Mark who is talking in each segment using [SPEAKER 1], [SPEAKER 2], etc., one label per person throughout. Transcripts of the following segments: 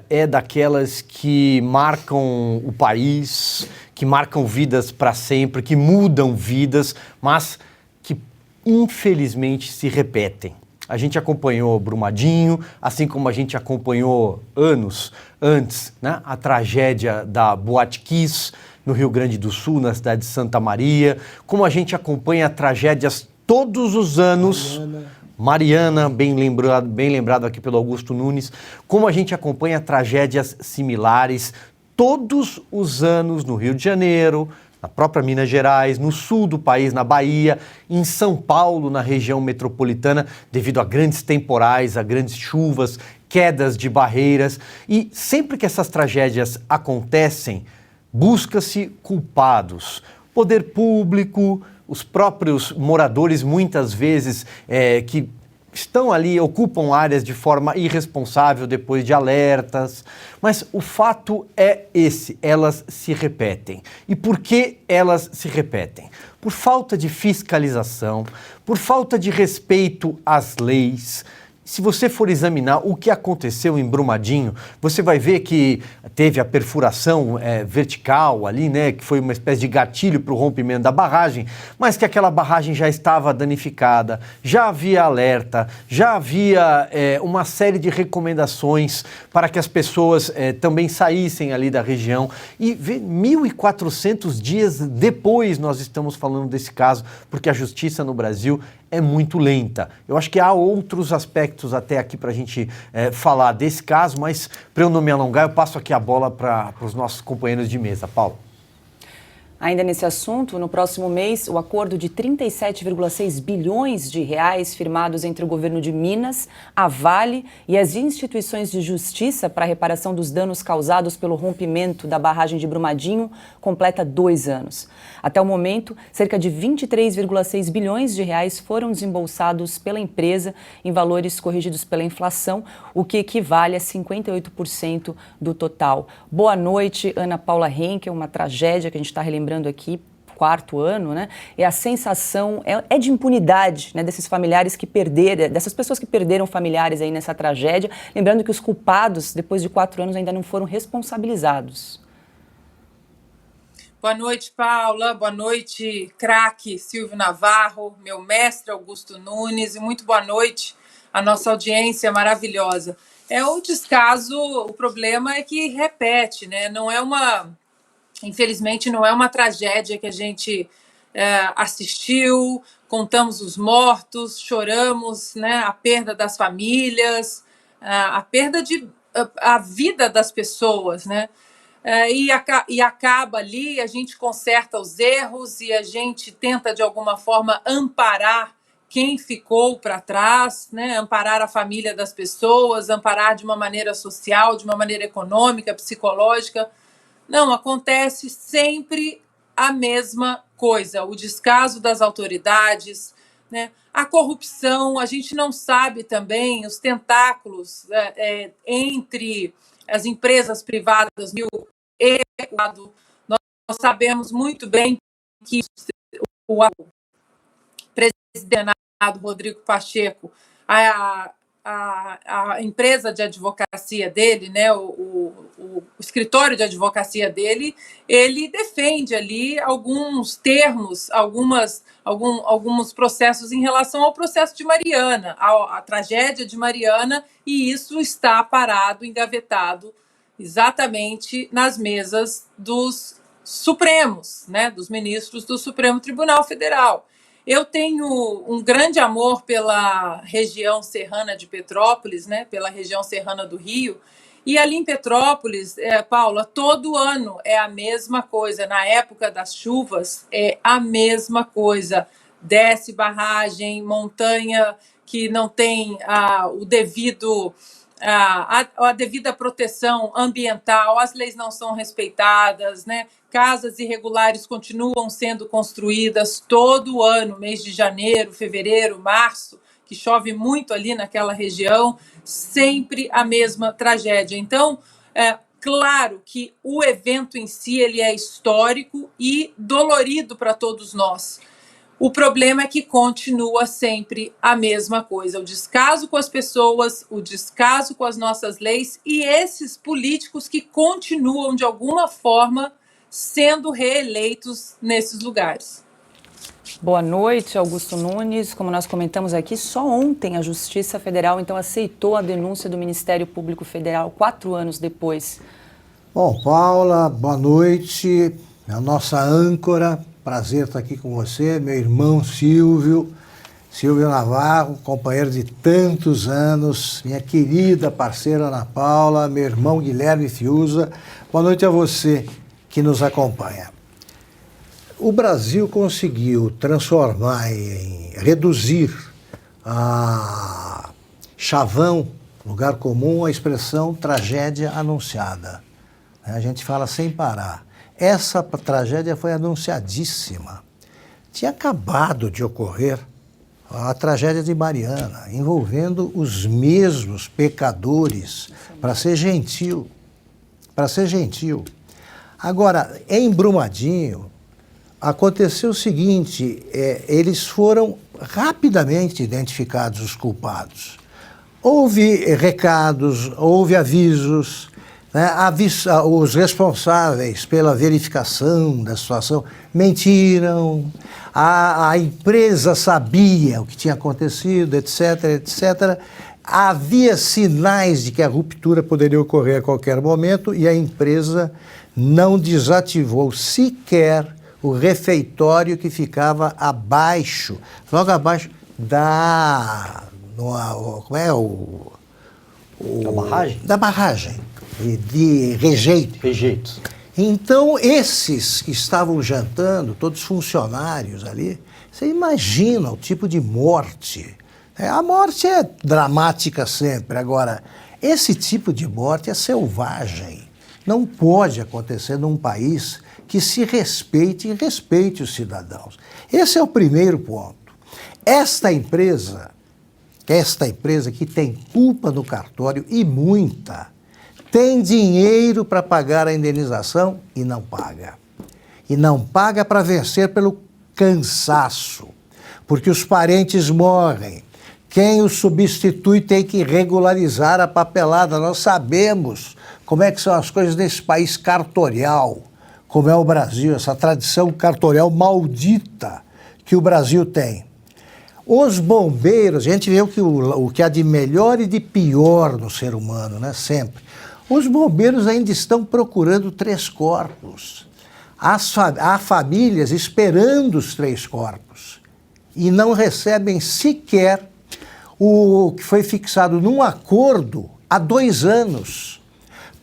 [SPEAKER 1] é daquelas que marcam o país, que marcam vidas para sempre, que mudam vidas, mas que infelizmente se repetem. A gente acompanhou Brumadinho, assim como a gente acompanhou anos antes, né, a tragédia da Boate Kiss, no Rio Grande do Sul, na cidade de Santa Maria, como a gente acompanha tragédias todos os anos. Mariana, bem lembrado aqui pelo Augusto Nunes, como a gente acompanha tragédias similares todos os anos no Rio de Janeiro, na própria Minas Gerais, no sul do país, na Bahia, em São Paulo, na região metropolitana, devido a grandes temporais, a grandes chuvas, quedas de barreiras. E sempre que essas tragédias acontecem, busca-se culpados. Poder público, os próprios moradores, muitas vezes, que estão ali, ocupam áreas de forma irresponsável depois de alertas, mas o fato é esse, elas se repetem. E por que elas se repetem? Por falta de fiscalização, por falta de respeito às leis. Se você for examinar o que aconteceu em Brumadinho, você vai ver que teve a perfuração vertical ali, né, que foi uma espécie de gatilho para o rompimento da barragem, mas que aquela barragem já estava danificada, já havia alerta, já havia uma série de recomendações para que as pessoas também saíssem ali da região. E 1.400 dias depois nós estamos falando desse caso, porque a justiça no Brasil é muito lenta. Eu acho que há outros aspectos até aqui para a gente falar desse caso, mas para eu não me alongar, eu passo aqui a bola para os nossos companheiros de mesa. Paulo.
[SPEAKER 2] Ainda nesse assunto, no próximo mês, o acordo de 37,6 bilhões de reais firmados entre o governo de Minas, a Vale e as instituições de justiça para a reparação dos danos causados pelo rompimento da barragem de Brumadinho completa 2 anos. Até o momento, cerca de 23,6 bilhões de reais foram desembolsados pela empresa em valores corrigidos pela inflação, o que equivale a 58% do total. Boa noite, Ana Paula Henkel, uma tragédia que a gente está relembrando aqui, 4º ano, né? E a sensação é de impunidade, né, desses familiares que perderam, dessas pessoas que perderam familiares aí nessa tragédia, lembrando que os culpados, depois de 4 anos, ainda não foram responsabilizados.
[SPEAKER 3] Boa noite, Paula. Boa noite, craque Silvio Navarro, meu mestre Augusto Nunes, e muito boa noite à nossa audiência maravilhosa. O descaso, o problema é que repete, né? Infelizmente, não é uma tragédia que a gente assistiu, contamos os mortos, choramos, né, a perda das famílias, a perda a vida das pessoas, né? E acaba ali, a gente conserta os erros e a gente tenta, de alguma forma, amparar quem ficou para trás, né? Amparar a família das pessoas, amparar de uma maneira social, de uma maneira econômica, psicológica. Não, acontece sempre a mesma coisa, o descaso das autoridades, né? A corrupção, a gente não sabe também os tentáculos entre as empresas privadas e o Estado. Nós sabemos muito bem que o presidente Rodrigo Pacheco, a empresa de advocacia dele, né, o escritório de advocacia dele, ele defende ali alguns termos, alguns processos em relação ao processo de Mariana, à tragédia de Mariana, e isso está parado, engavetado, exatamente nas mesas dos Supremos, né, dos ministros do Supremo Tribunal Federal. Eu tenho um grande amor pela região serrana de Petrópolis, né, pela região serrana do Rio, e ali em Petrópolis, Paula, todo ano é a mesma coisa, na época das chuvas é a mesma coisa, desce barragem, montanha que não tem o devido... A devida proteção ambiental, as leis não são respeitadas, né? Casas irregulares continuam sendo construídas todo ano, mês de janeiro, fevereiro, março, que chove muito ali naquela região, sempre a mesma tragédia. Então, claro que o evento em si ele é histórico e dolorido para todos nós, O problema é que continua sempre a mesma coisa, o descaso com as pessoas, o descaso com as nossas leis e esses políticos que continuam, de alguma forma, sendo reeleitos nesses lugares.
[SPEAKER 2] Boa noite, Augusto Nunes. Como nós comentamos aqui, só ontem a Justiça Federal, então, aceitou a denúncia do Ministério Público Federal, 4 anos depois.
[SPEAKER 4] Bom, Paula, boa noite. A nossa âncora, prazer estar aqui com você. Meu irmão Silvio Navarro, companheiro de tantos anos. Minha querida parceira Ana Paula, meu irmão Guilherme Fiuza. Boa noite a você que nos acompanha. O Brasil conseguiu reduzir a chavão, lugar comum, a expressão tragédia anunciada. A gente fala sem parar. Essa tragédia foi anunciadíssima. Tinha acabado de ocorrer a tragédia de Mariana, envolvendo os mesmos pecadores, para ser gentil. Agora, em Brumadinho, aconteceu o seguinte, eles foram rapidamente identificados os culpados. Houve recados, houve avisos, né? Os responsáveis pela verificação da situação mentiram, a empresa sabia o que tinha acontecido, etc. Havia sinais de que a ruptura poderia ocorrer a qualquer momento e a empresa não desativou sequer o refeitório que ficava abaixo, logo abaixo da
[SPEAKER 1] barragem?
[SPEAKER 4] Da barragem de rejeitos. Então, esses que estavam jantando, todos funcionários ali, você imagina o tipo de morte. A morte é dramática sempre. Agora, esse tipo de morte é selvagem. Não pode acontecer num país que se respeite e respeite os cidadãos. Esse é o primeiro ponto. Esta empresa que tem culpa no cartório e muita, tem dinheiro para pagar a indenização e não paga. E não paga para vencer pelo cansaço, porque os parentes morrem. Quem o substitui tem que regularizar a papelada. Nós sabemos como é que são as coisas nesse país cartorial, como é o Brasil, essa tradição cartorial maldita que o Brasil tem. Os bombeiros, a gente vê o que há de melhor e de pior no ser humano, né? Sempre. Os bombeiros ainda estão procurando 3 corpos. Há famílias esperando os 3 corpos e não recebem sequer o que foi fixado num acordo há 2 anos.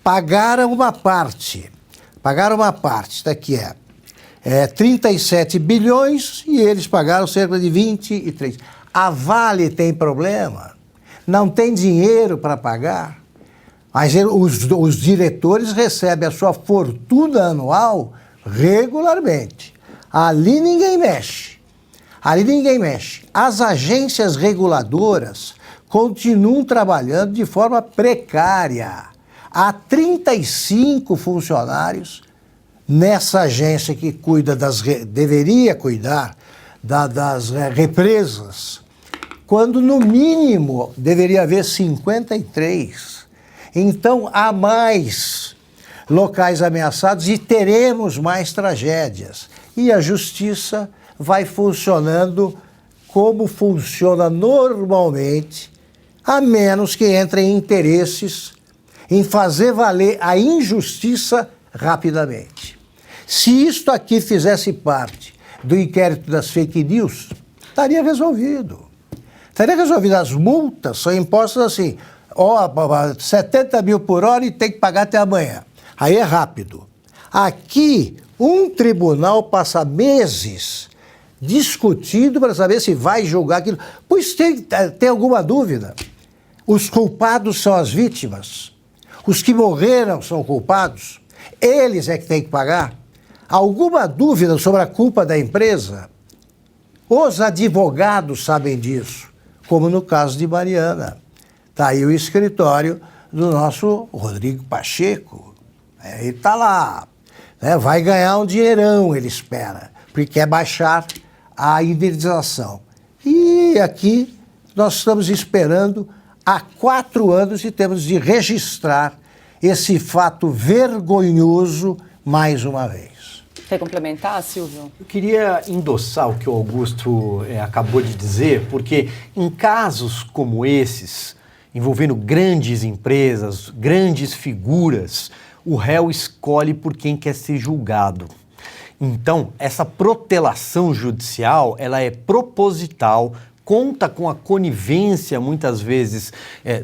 [SPEAKER 4] Pagaram uma parte, daqui 37 bilhões e eles pagaram cerca de 23. A Vale tem problema, não tem dinheiro para pagar, mas os diretores recebem a sua fortuna anual regularmente. Ali ninguém mexe. As agências reguladoras continuam trabalhando de forma precária. Há 35 funcionários nessa agência que deveria cuidar das represas, quando no mínimo deveria haver 53. Então há mais locais ameaçados e teremos mais tragédias. E a justiça vai funcionando como funciona normalmente, a menos que entrem interesses em fazer valer a injustiça rapidamente. Se isto aqui fizesse parte do inquérito das fake news, estaria resolvido. As multas são impostas assim, 70 mil por hora e tem que pagar até amanhã. Aí é rápido. Aqui, um tribunal passa meses discutindo para saber se vai julgar aquilo. Pois tem alguma dúvida? Os culpados são as vítimas. Os que morreram são culpados. Eles é que têm que pagar. Alguma dúvida sobre a culpa da empresa? Os advogados sabem disso, como no caso de Mariana. Está aí o escritório do nosso Rodrigo Pacheco. Ele está lá. Vai ganhar um dinheirão, ele espera, porque quer baixar a indenização. E aqui nós estamos esperando há 4 anos e temos de registrar esse fato vergonhoso mais uma vez.
[SPEAKER 2] Quer complementar, Silvio?
[SPEAKER 1] Eu queria endossar o que o Augusto acabou de dizer, porque em casos como esses, envolvendo grandes empresas, grandes figuras, o réu escolhe por quem quer ser julgado. Então, essa protelação judicial, ela é proposital, conta com a conivência, muitas vezes,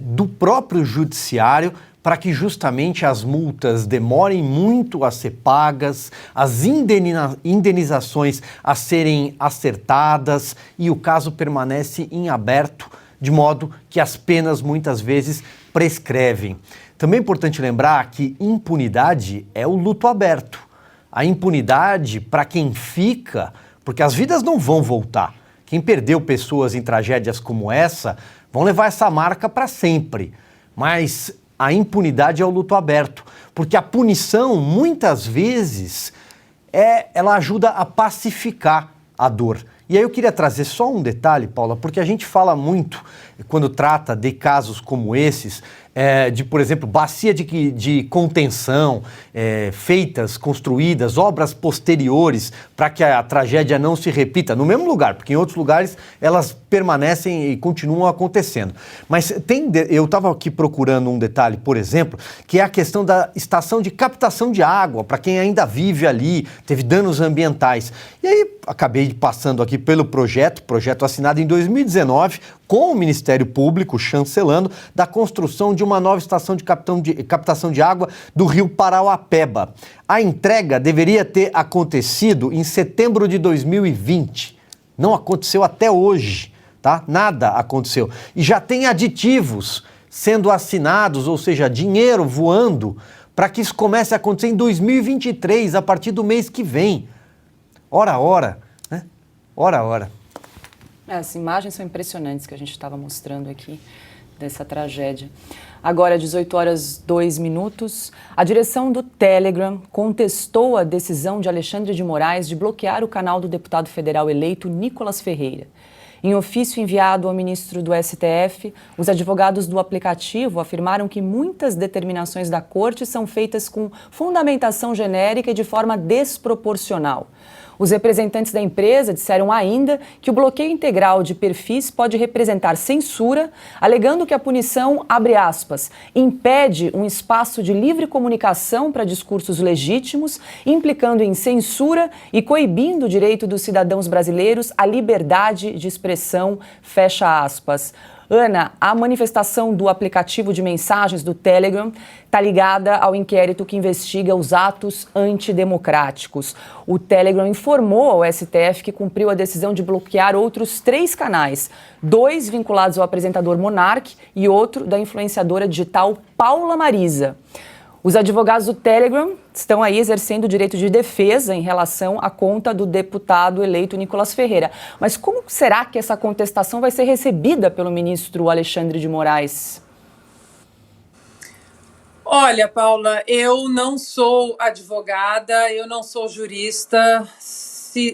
[SPEAKER 1] do próprio judiciário, para que justamente as multas demorem muito a ser pagas, as indenizações a serem acertadas e o caso permanece em aberto, de modo que as penas muitas vezes prescrevem. Também é importante lembrar que impunidade é o luto aberto. A impunidade para quem fica, porque as vidas não vão voltar. Quem perdeu pessoas em tragédias como essa vão levar essa marca para sempre. Mas a impunidade é o luto aberto, porque a punição, muitas vezes, ela ajuda a pacificar a dor. E aí eu queria trazer só um detalhe, Paula, porque a gente fala muito, quando trata de casos como esses, de, por exemplo, bacia de contenção, feitas, construídas, obras posteriores para que a tragédia não se repita no mesmo lugar, porque em outros lugares elas permanecem e continuam acontecendo. Mas eu estava aqui procurando um detalhe, por exemplo, que é a questão da estação de captação de água, para quem ainda vive ali, teve danos ambientais. E aí acabei passando aqui pelo projeto assinado em 2019, com o Ministério Público chancelando, da construção de uma nova estação de captação de água do rio Parauapeba. A entrega deveria ter acontecido em setembro de 2020. Não aconteceu até hoje, tá? Nada aconteceu. E já tem aditivos sendo assinados, ou seja, dinheiro voando, para que isso comece a acontecer em 2023, a partir do mês que vem. Ora, né? Ora.
[SPEAKER 2] As imagens são impressionantes que a gente estava mostrando aqui dessa tragédia. Agora, 18h02, a direção do Telegram contestou a decisão de Alexandre de Moraes de bloquear o canal do deputado federal eleito Nicolas Ferreira. Em ofício enviado ao ministro do STF, os advogados do aplicativo afirmaram que muitas determinações da corte são feitas com fundamentação genérica e de forma desproporcional. Os representantes da empresa disseram ainda que o bloqueio integral de perfis pode representar censura, alegando que a punição, abre aspas, impede um espaço de livre comunicação para discursos legítimos, implicando em censura e coibindo o direito dos cidadãos brasileiros à liberdade de expressão, fecha aspas. Ana, a manifestação do aplicativo de mensagens do Telegram está ligada ao inquérito que investiga os atos antidemocráticos. O Telegram informou ao STF que cumpriu a decisão de bloquear outros 3 canais, 2 vinculados ao apresentador Monark e outro da influenciadora digital Paula Marisa. Os advogados do Telegram estão aí exercendo o direito de defesa em relação à conta do deputado eleito Nicolas Ferreira. Mas como será que essa contestação vai ser recebida pelo ministro Alexandre de Moraes?
[SPEAKER 3] Olha, Paula, eu não sou advogada, eu não sou jurista,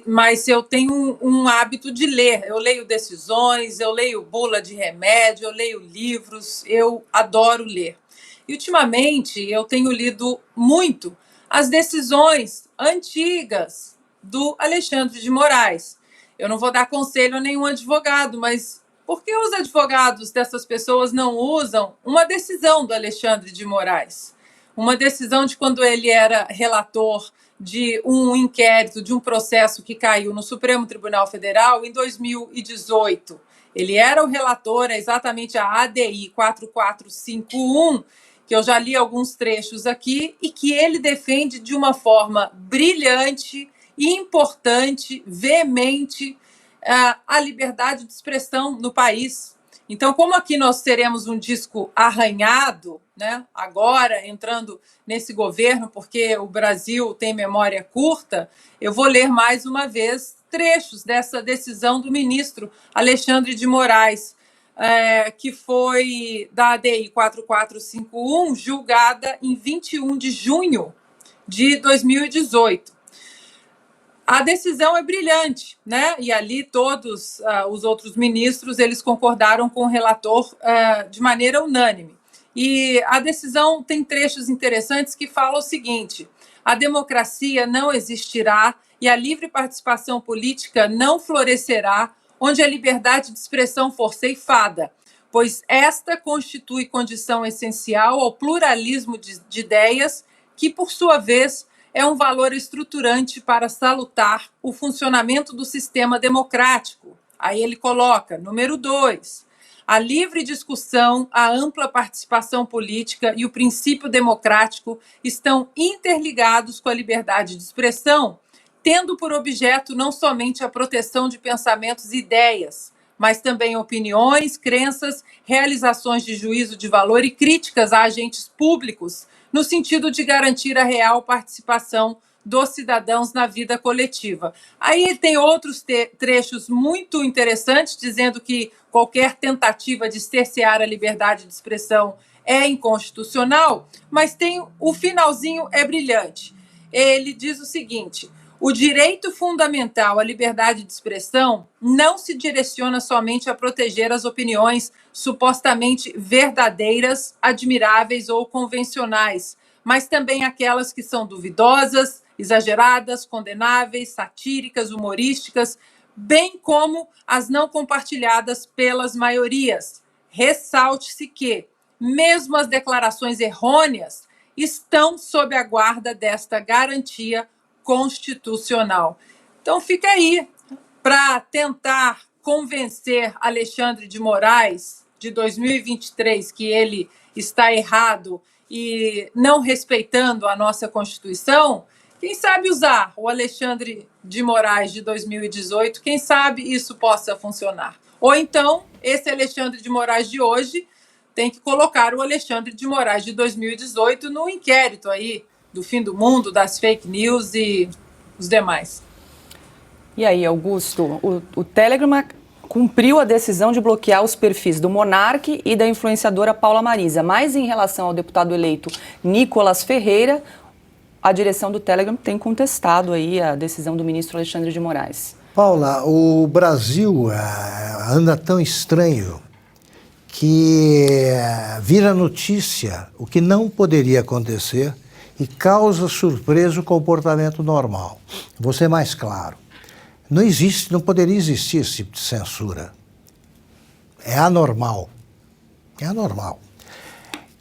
[SPEAKER 3] mas eu tenho um hábito de ler. Eu leio decisões, eu leio bula de remédio, eu leio livros, eu adoro ler. E, ultimamente, eu tenho lido muito as decisões antigas do Alexandre de Moraes. Eu não vou dar conselho a nenhum advogado, mas por que os advogados dessas pessoas não usam uma decisão do Alexandre de Moraes? Uma decisão de quando ele era relator de um inquérito, de um processo que caiu no Supremo Tribunal Federal em 2018. Ele era o relator, exatamente a ADI 4451, que eu já li alguns trechos aqui, e que ele defende de uma forma brilhante, importante, veemente, a liberdade de expressão no país. Então, como aqui nós teremos um disco arranhado, né, agora entrando nesse governo, porque o Brasil tem memória curta, eu vou ler mais uma vez trechos dessa decisão do ministro Alexandre de Moraes, que foi da ADI 4451, julgada em 21 de junho de 2018. A decisão é brilhante, né? E ali todos os outros ministros, eles concordaram com o relator de maneira unânime. E a decisão tem trechos interessantes que falam o seguinte: a democracia não existirá e a livre participação política não florescerá onde a liberdade de expressão for ceifada, pois esta constitui condição essencial ao pluralismo de ideias, que, por sua vez, é um valor estruturante para salutar o funcionamento do sistema democrático. Aí ele coloca, número 2, a livre discussão, a ampla participação política e o princípio democrático estão interligados com a liberdade de expressão, tendo por objeto não somente a proteção de pensamentos e ideias, mas também opiniões, crenças, realizações de juízo de valor e críticas a agentes públicos, no sentido de garantir a real participação dos cidadãos na vida coletiva. Aí tem outros trechos muito interessantes, dizendo que qualquer tentativa de cercear a liberdade de expressão é inconstitucional, mas tem o finalzinho é brilhante. Ele diz o seguinte: o direito fundamental à liberdade de expressão não se direciona somente a proteger as opiniões supostamente verdadeiras, admiráveis ou convencionais, mas também aquelas que são duvidosas, exageradas, condenáveis, satíricas, humorísticas, bem como as não compartilhadas pelas maiorias. Ressalte-se que, mesmo as declarações errôneas, estão sob a guarda desta garantia constitucional. Então fica aí para tentar convencer Alexandre de Moraes, de 2023, que ele está errado e não respeitando a nossa Constituição. Quem sabe usar o Alexandre de Moraes de 2018, quem sabe isso possa funcionar. Ou então, esse Alexandre de Moraes de hoje tem que colocar o Alexandre de Moraes de 2018 no inquérito aí do fim do mundo, das fake news e os demais.
[SPEAKER 2] E aí, Augusto, o Telegram cumpriu a decisão de bloquear os perfis do Monark e da influenciadora Paula Marisa, mas em relação ao deputado eleito Nicolas Ferreira, a direção do Telegram tem contestado aí a decisão do ministro Alexandre de Moraes.
[SPEAKER 4] Paula, o Brasil anda tão estranho que vira notícia o que não poderia acontecer e causa surpresa o comportamento normal. Vou ser mais claro. Não poderia existir esse tipo de censura. É anormal. É anormal.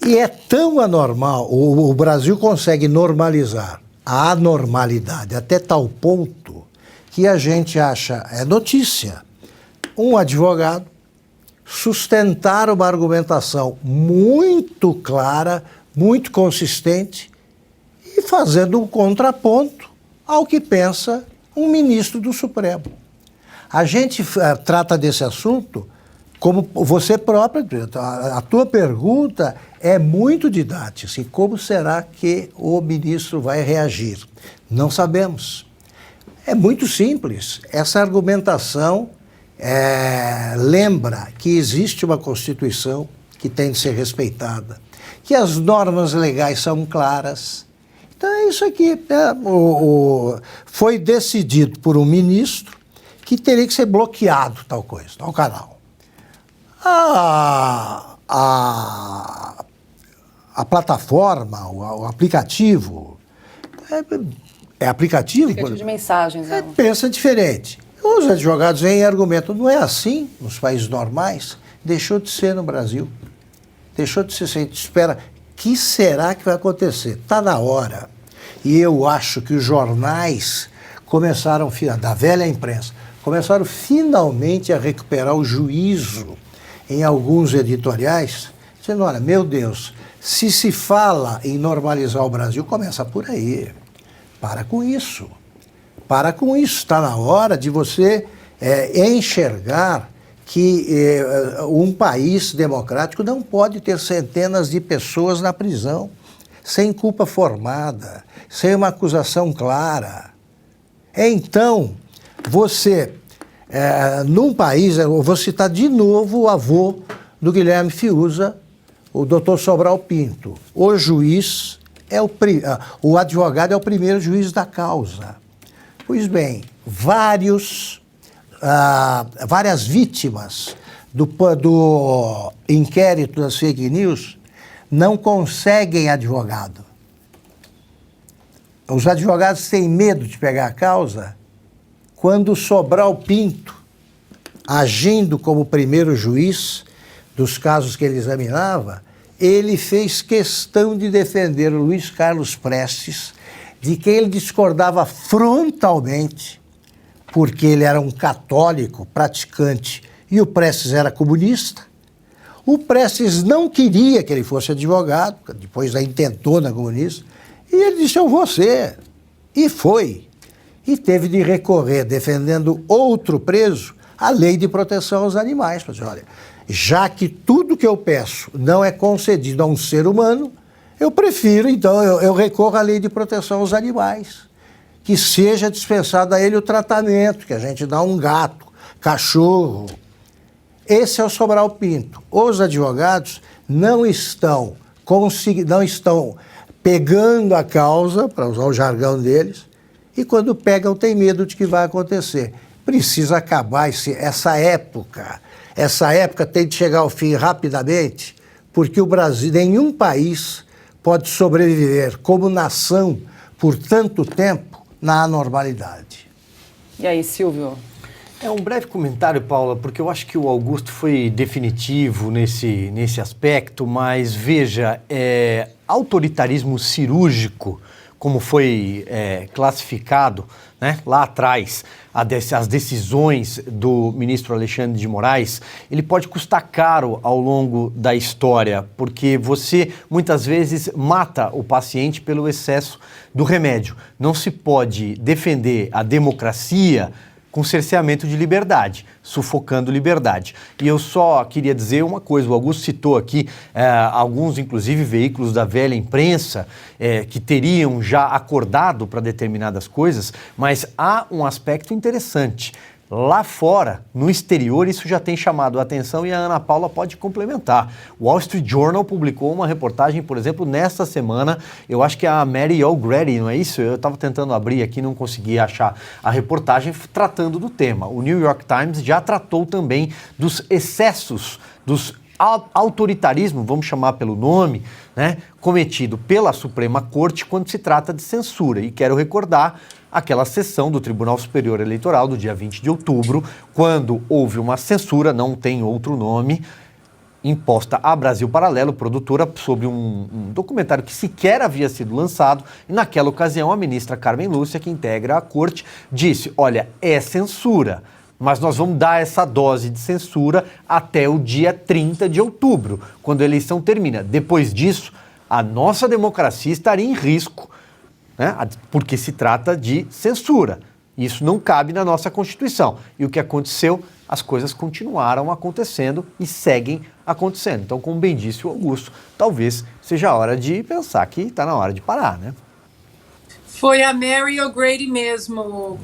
[SPEAKER 4] E é tão anormal, o Brasil consegue normalizar a anormalidade até tal ponto que a gente acha, é notícia, um advogado sustentar uma argumentação muito clara, muito consistente e fazendo um contraponto ao que pensa um ministro do Supremo. A gente trata desse assunto como você própria, a tua pergunta é muito didática, assim, como será que o ministro vai reagir? Não sabemos. É muito simples, essa argumentação lembra que existe uma Constituição que tem de ser respeitada, que as normas legais são claras. Então é isso aqui, foi decidido por um ministro que teria que ser bloqueado tal coisa, tal canal. A plataforma, o aplicativo, aplicativo
[SPEAKER 2] de mensagens.
[SPEAKER 4] Pensa diferente. Os advogados vêm e argumentam, não é assim nos países normais? Deixou de ser no Brasil. Deixou de ser, a gente espera, que será que vai acontecer? Está na hora. E eu acho que os jornais começaram, da velha imprensa, começaram finalmente a recuperar o juízo em alguns editoriais, dizendo, olha, meu Deus, se fala em normalizar o Brasil, começa por aí. Para com isso. Para com isso. Está na hora de você enxergar que um país democrático não pode ter centenas de pessoas na prisão, sem culpa formada, sem uma acusação clara. Então, você... num país, eu vou citar de novo o avô do Guilherme Fiuza, o doutor Sobral Pinto. O juiz, o advogado é o primeiro juiz da causa. Pois bem, várias vítimas do inquérito das fake news não conseguem advogado. Os advogados têm medo de pegar a causa quando Sobral Pinto, agindo como primeiro juiz dos casos que ele examinava, ele fez questão de defender o Luiz Carlos Prestes, de quem ele discordava frontalmente, porque ele era um católico praticante e o Prestes era comunista. O Prestes não queria que ele fosse advogado, depois da intentona comunista, e ele disse, eu vou ser. E foi. E teve de recorrer, defendendo outro preso, a lei de proteção aos animais. Para dizer, olha, já que tudo que eu peço não é concedido a um ser humano, eu prefiro, então, eu recorro à lei de proteção aos animais. Que seja dispensado a ele o tratamento, que a gente dá a um gato, cachorro. Esse é o Sobral Pinto. Os advogados não estão pegando a causa, para usar o jargão deles, e quando pegam tem medo de que vai acontecer. Precisa acabar essa época. Essa época tem de chegar ao fim rapidamente, porque o Brasil, nenhum país pode sobreviver como nação por tanto tempo na anormalidade.
[SPEAKER 2] E aí, Silvio?
[SPEAKER 1] Um breve comentário, Paula, porque eu acho que o Augusto foi definitivo nesse aspecto, mas veja, autoritarismo cirúrgico, como foi classificado, né, lá atrás, as decisões do ministro Alexandre de Moraes, ele pode custar caro ao longo da história, porque você muitas vezes mata o paciente pelo excesso do remédio. Não se pode defender a democracia com cerceamento de liberdade, sufocando liberdade. E eu só queria dizer uma coisa, o Augusto citou aqui alguns, inclusive, veículos da velha imprensa que teriam já acordado para determinadas coisas, mas há um aspecto interessante. Lá fora, no exterior, isso já tem chamado a atenção e a Ana Paula pode complementar. O Wall Street Journal publicou uma reportagem, por exemplo, nesta semana, eu acho que é a Mary O'Grady, não é isso? Eu estava tentando abrir aqui, não consegui achar a reportagem tratando do tema. O New York Times já tratou também dos excessos, dos autoritarismo, vamos chamar pelo nome, né, cometido pela Suprema Corte quando se trata de censura. E quero recordar aquela sessão do Tribunal Superior Eleitoral do dia 20 de outubro, quando houve uma censura, não tem outro nome, imposta à Brasil Paralelo, produtora, sobre um documentário que sequer havia sido lançado, e naquela ocasião a ministra Carmen Lúcia, que integra a corte, disse, olha, é censura, mas nós vamos dar essa dose de censura até o dia 30 de outubro, quando a eleição termina. Depois disso, a nossa democracia estaria em risco, né? Porque se trata de censura. Isso não cabe na nossa Constituição. E o que aconteceu? As coisas continuaram acontecendo e seguem acontecendo. Então, como bem disse o Augusto, talvez seja a hora de pensar que está na hora de parar, né?
[SPEAKER 3] Foi a Mary O'Grady mesmo,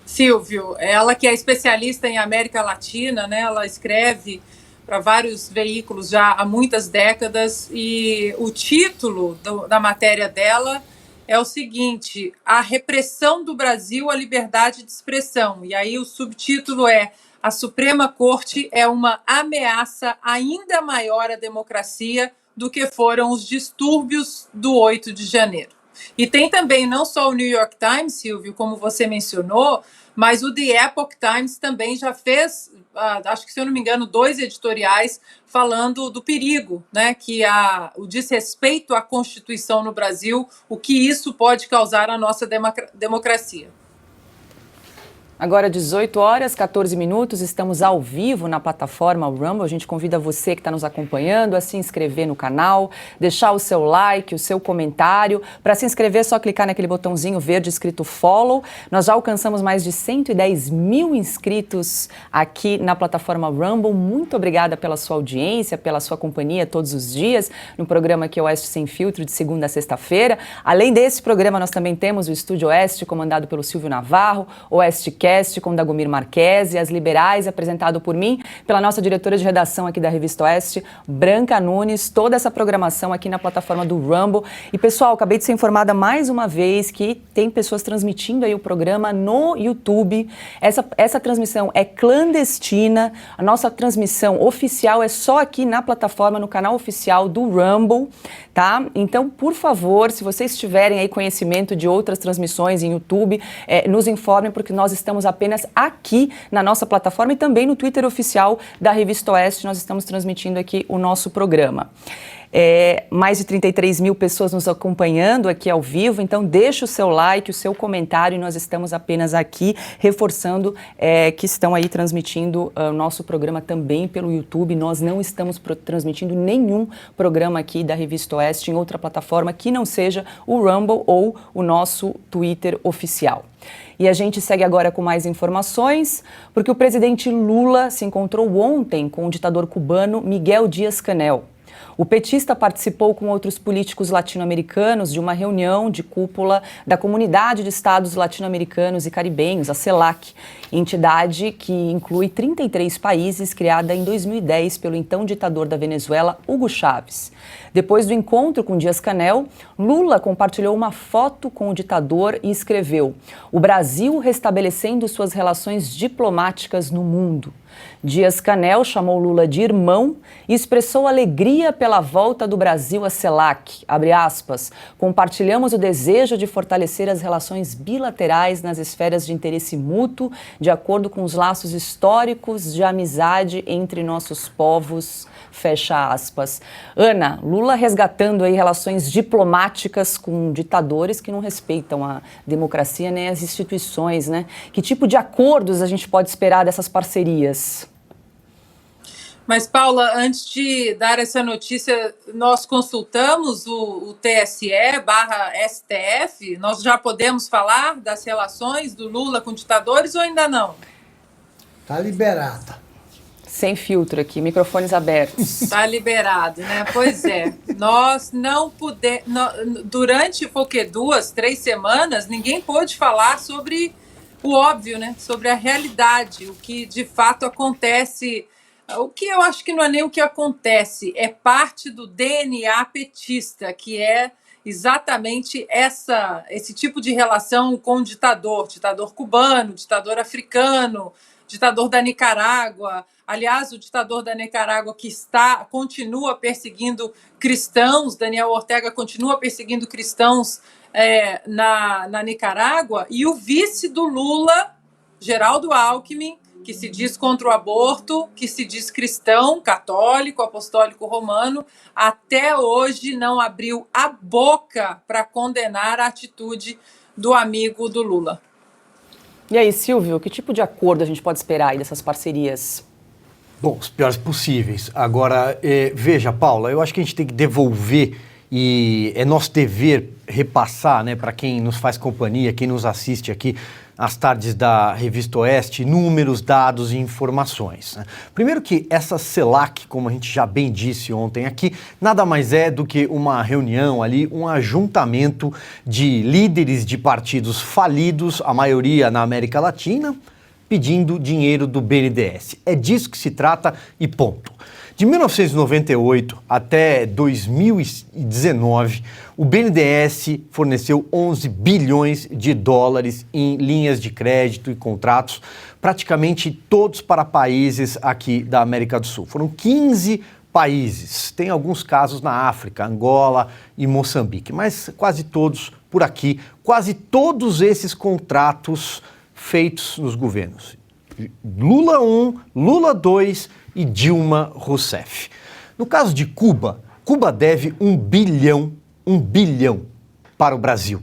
[SPEAKER 3] Silvio. Ela que é especialista em América Latina, né? Ela escreve para vários veículos já há muitas décadas e o título da matéria dela é o seguinte: a repressão do Brasil à liberdade de expressão. E aí o subtítulo é: a Suprema Corte é uma ameaça ainda maior à democracia do que foram os distúrbios do 8 de janeiro. E tem também não só o New York Times, Silvio, como você mencionou, mas o The Epoch Times também já fez, acho que se eu não me engano, 2 editoriais falando do perigo, né, que o desrespeito à Constituição no Brasil, o que isso pode causar à nossa democracia.
[SPEAKER 2] Agora 18 horas, 14 minutos, estamos ao vivo na plataforma Rumble. A gente convida você que está nos acompanhando a se inscrever no canal, deixar o seu like, o seu comentário. Para se inscrever é só clicar naquele botãozinho verde escrito Follow. Nós já alcançamos mais de 110 mil inscritos aqui na plataforma Rumble. Muito obrigada pela sua audiência, pela sua companhia todos os dias no programa aqui Oeste Sem Filtro, de segunda a sexta-feira. Além desse programa, nós também temos o Estúdio Oeste, comandado pelo Silvio Navarro, Oeste Podcast com Dagomir Marquesi, As Liberais, apresentado por mim, pela nossa diretora de redação aqui da Revista Oeste, Branca Nunes, toda essa programação aqui na plataforma do Rumble. E, pessoal, acabei de ser informada mais uma vez que tem pessoas transmitindo aí o programa no YouTube. Essa transmissão é clandestina, a nossa transmissão oficial é só aqui na plataforma, no canal oficial do Rumble, tá? Então, por favor, se vocês tiverem aí conhecimento de outras transmissões em YouTube, nos informem, porque nós estamos apenas aqui na nossa plataforma e também no Twitter oficial da Revista Oeste, nós estamos transmitindo aqui o nosso programa. Mais de 33 mil pessoas nos acompanhando aqui ao vivo, então deixa o seu like, o seu comentário, e nós estamos apenas aqui reforçando que estão aí transmitindo o nosso programa também pelo YouTube. Nós não estamos transmitindo nenhum programa aqui da Revista Oeste em outra plataforma que não seja o Rumble ou o nosso Twitter oficial. E a gente segue agora com mais informações, porque o presidente Lula se encontrou ontem com o ditador cubano Miguel Díaz-Canel. O petista participou com outros políticos latino-americanos de uma reunião de cúpula da Comunidade de Estados Latino-Americanos e Caribenhos, a CELAC, entidade que inclui 33 países, criada em 2010 pelo então ditador da Venezuela, Hugo Chávez. Depois do encontro com Díaz-Canel, Lula compartilhou uma foto com o ditador e escreveu: "O Brasil restabelecendo suas relações diplomáticas no mundo." Díaz-Canel chamou Lula de irmão e expressou alegria pela volta do Brasil à CELAC. Abre aspas, "Compartilhamos o desejo de fortalecer as relações bilaterais nas esferas de interesse mútuo, de acordo com os laços históricos de amizade entre nossos povos." Fecha aspas. Ana, Lula resgatando aí relações diplomáticas com ditadores que não respeitam a democracia nem as instituições, né? Que tipo de acordos a gente pode esperar dessas parcerias?
[SPEAKER 3] Mas, Paula, antes de dar essa notícia, nós consultamos o TSE/STF? Nós já podemos falar das relações do Lula com ditadores ou ainda não?
[SPEAKER 4] Está liberada.
[SPEAKER 2] Sem filtro aqui, microfones abertos.
[SPEAKER 3] Está liberado, né? Pois é. Nós não pudemos... Durante, foi o quê? 2, 3 semanas, ninguém pôde falar sobre o óbvio, né? Sobre a realidade, o que de fato acontece. O que eu acho que não é nem o que acontece, é parte do DNA petista, que é exatamente esse tipo de relação com o ditador cubano, ditador africano, ditador da Nicarágua. Aliás, o ditador da Nicarágua que continua perseguindo cristãos, Daniel Ortega continua perseguindo cristãos na Nicarágua, e o vice do Lula, Geraldo Alckmin, que se diz contra o aborto, que se diz cristão, católico, apostólico romano, até hoje não abriu a boca para condenar a atitude do amigo do Lula.
[SPEAKER 2] E aí, Silvio, que tipo de acordo a gente pode esperar aí dessas parcerias?
[SPEAKER 1] Bom, os piores possíveis. Agora, veja, Paula, eu acho que a gente tem que devolver, e é nosso dever repassar, né, para quem nos faz companhia, quem nos assiste aqui às tardes da Revista Oeste, números, dados e informações, né? Primeiro que essa CELAC, como a gente já bem disse ontem aqui, nada mais é do que uma reunião ali, um ajuntamento de líderes de partidos falidos, a maioria na América Latina, pedindo dinheiro do BNDES. É disso que se trata e ponto. De 1998 até 2019, o BNDES forneceu 11 bilhões de dólares em linhas de crédito e contratos, praticamente todos para países aqui da América do Sul. Foram 15 países, tem alguns casos na África, Angola e Moçambique, mas quase todos por aqui, quase todos esses contratos feitos nos governos Lula 1, Lula 2 e Dilma Rousseff. No caso de Cuba, Cuba deve 1 bilhão para o Brasil,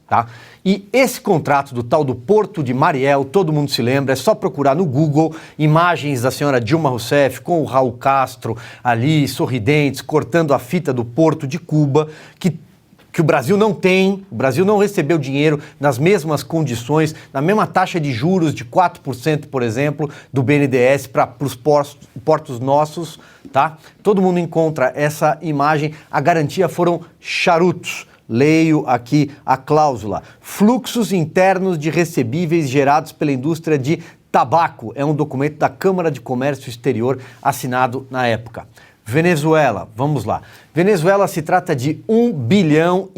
[SPEAKER 1] tá? E esse contrato do tal do Porto de Mariel, todo mundo se lembra, é só procurar no Google imagens da senhora Dilma Rousseff com o Raul Castro ali, sorridentes, cortando a fita do Porto de Cuba, que o Brasil não tem, o Brasil não recebeu dinheiro nas mesmas condições, na mesma taxa de juros de 4%, por exemplo, do BNDES para os portos nossos, tá? Todo mundo encontra essa imagem, a garantia foram charutos, Leio aqui a cláusula. Fluxos internos de recebíveis gerados pela indústria de tabaco. É um documento da Câmara de Comércio Exterior assinado na época. Venezuela, vamos lá. Venezuela se trata de $1,5 bilhão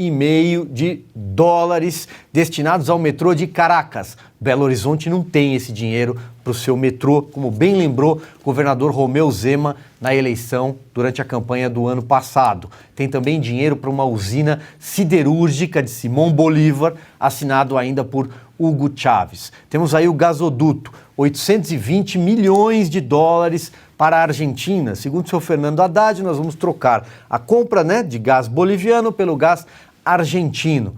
[SPEAKER 1] de dólares destinados ao metrô de Caracas. Belo Horizonte não tem esse dinheiro para o seu metrô, como bem lembrou o governador Romeu Zema na eleição durante a campanha do ano passado. Tem também dinheiro para uma usina siderúrgica de Simão Bolívar, assinado ainda por Hugo Chávez. Temos aí o gasoduto, $820 milhões para a Argentina. Segundo o senhor Fernando Haddad, nós vamos trocar a compra, de gás boliviano pelo gás argentino.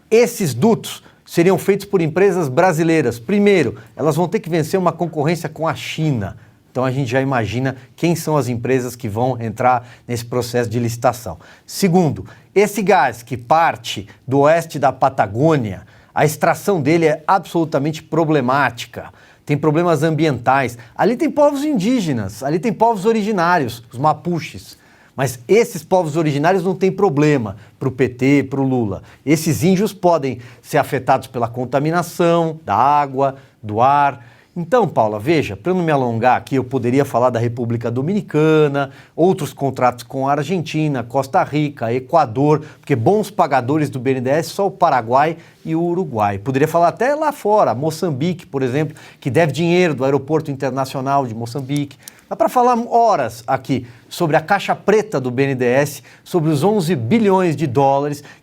[SPEAKER 1] Esses dutos seriam feitos por empresas brasileiras. Primeiro, elas vão ter que vencer uma concorrência com a China. Então a gente já imagina quem são as empresas que vão entrar nesse processo de licitação. Segundo, esse gás que parte do oeste da Patagônia, a extração dele é absolutamente problemática. Tem problemas ambientais. Ali tem povos indígenas, ali tem povos originários, os mapuches. Mas esses povos originários não têm problema para o PT, para o Lula. Esses índios podem ser afetados pela contaminação da água, do ar. Então, Paula, veja, para eu não me alongar aqui, eu poderia falar da República Dominicana, outros contratos com a Argentina, Costa Rica, Equador, porque bons pagadores do BNDES só o Paraguai e o Uruguai. Poderia falar até lá fora, Moçambique, por exemplo, que deve dinheiro do Aeroporto Internacional de Moçambique. Dá para falar horas aqui sobre a caixa preta do BNDES, sobre os $11 bilhões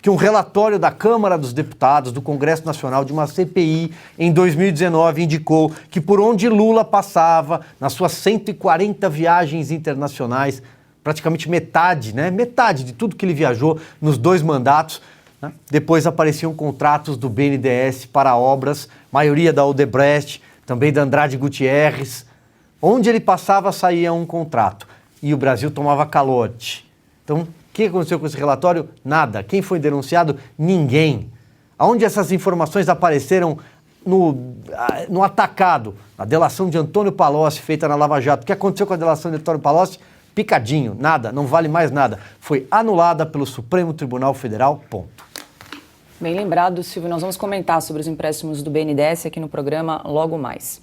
[SPEAKER 1] que um relatório da Câmara dos Deputados, do Congresso Nacional, de uma CPI, em 2019, indicou que por onde Lula passava, nas suas 140 viagens internacionais, praticamente metade de tudo que ele viajou nos 2 mandatos, depois apareciam contratos do BNDES para obras, maioria da Odebrecht, também da Andrade Gutierrez. Onde ele passava, saía um contrato. E o Brasil tomava calote. Então, o que aconteceu com esse relatório? Nada. Quem foi denunciado? Ninguém. Aonde essas informações apareceram no atacado? A delação de Antônio Palocci, feita na Lava Jato. O que aconteceu com a delação de Antônio Palocci? Picadinho. Nada. Não vale mais nada. Foi anulada pelo Supremo Tribunal Federal. Ponto.
[SPEAKER 2] Bem lembrado, Silvio. Nós vamos comentar sobre os empréstimos do BNDES aqui no programa logo mais.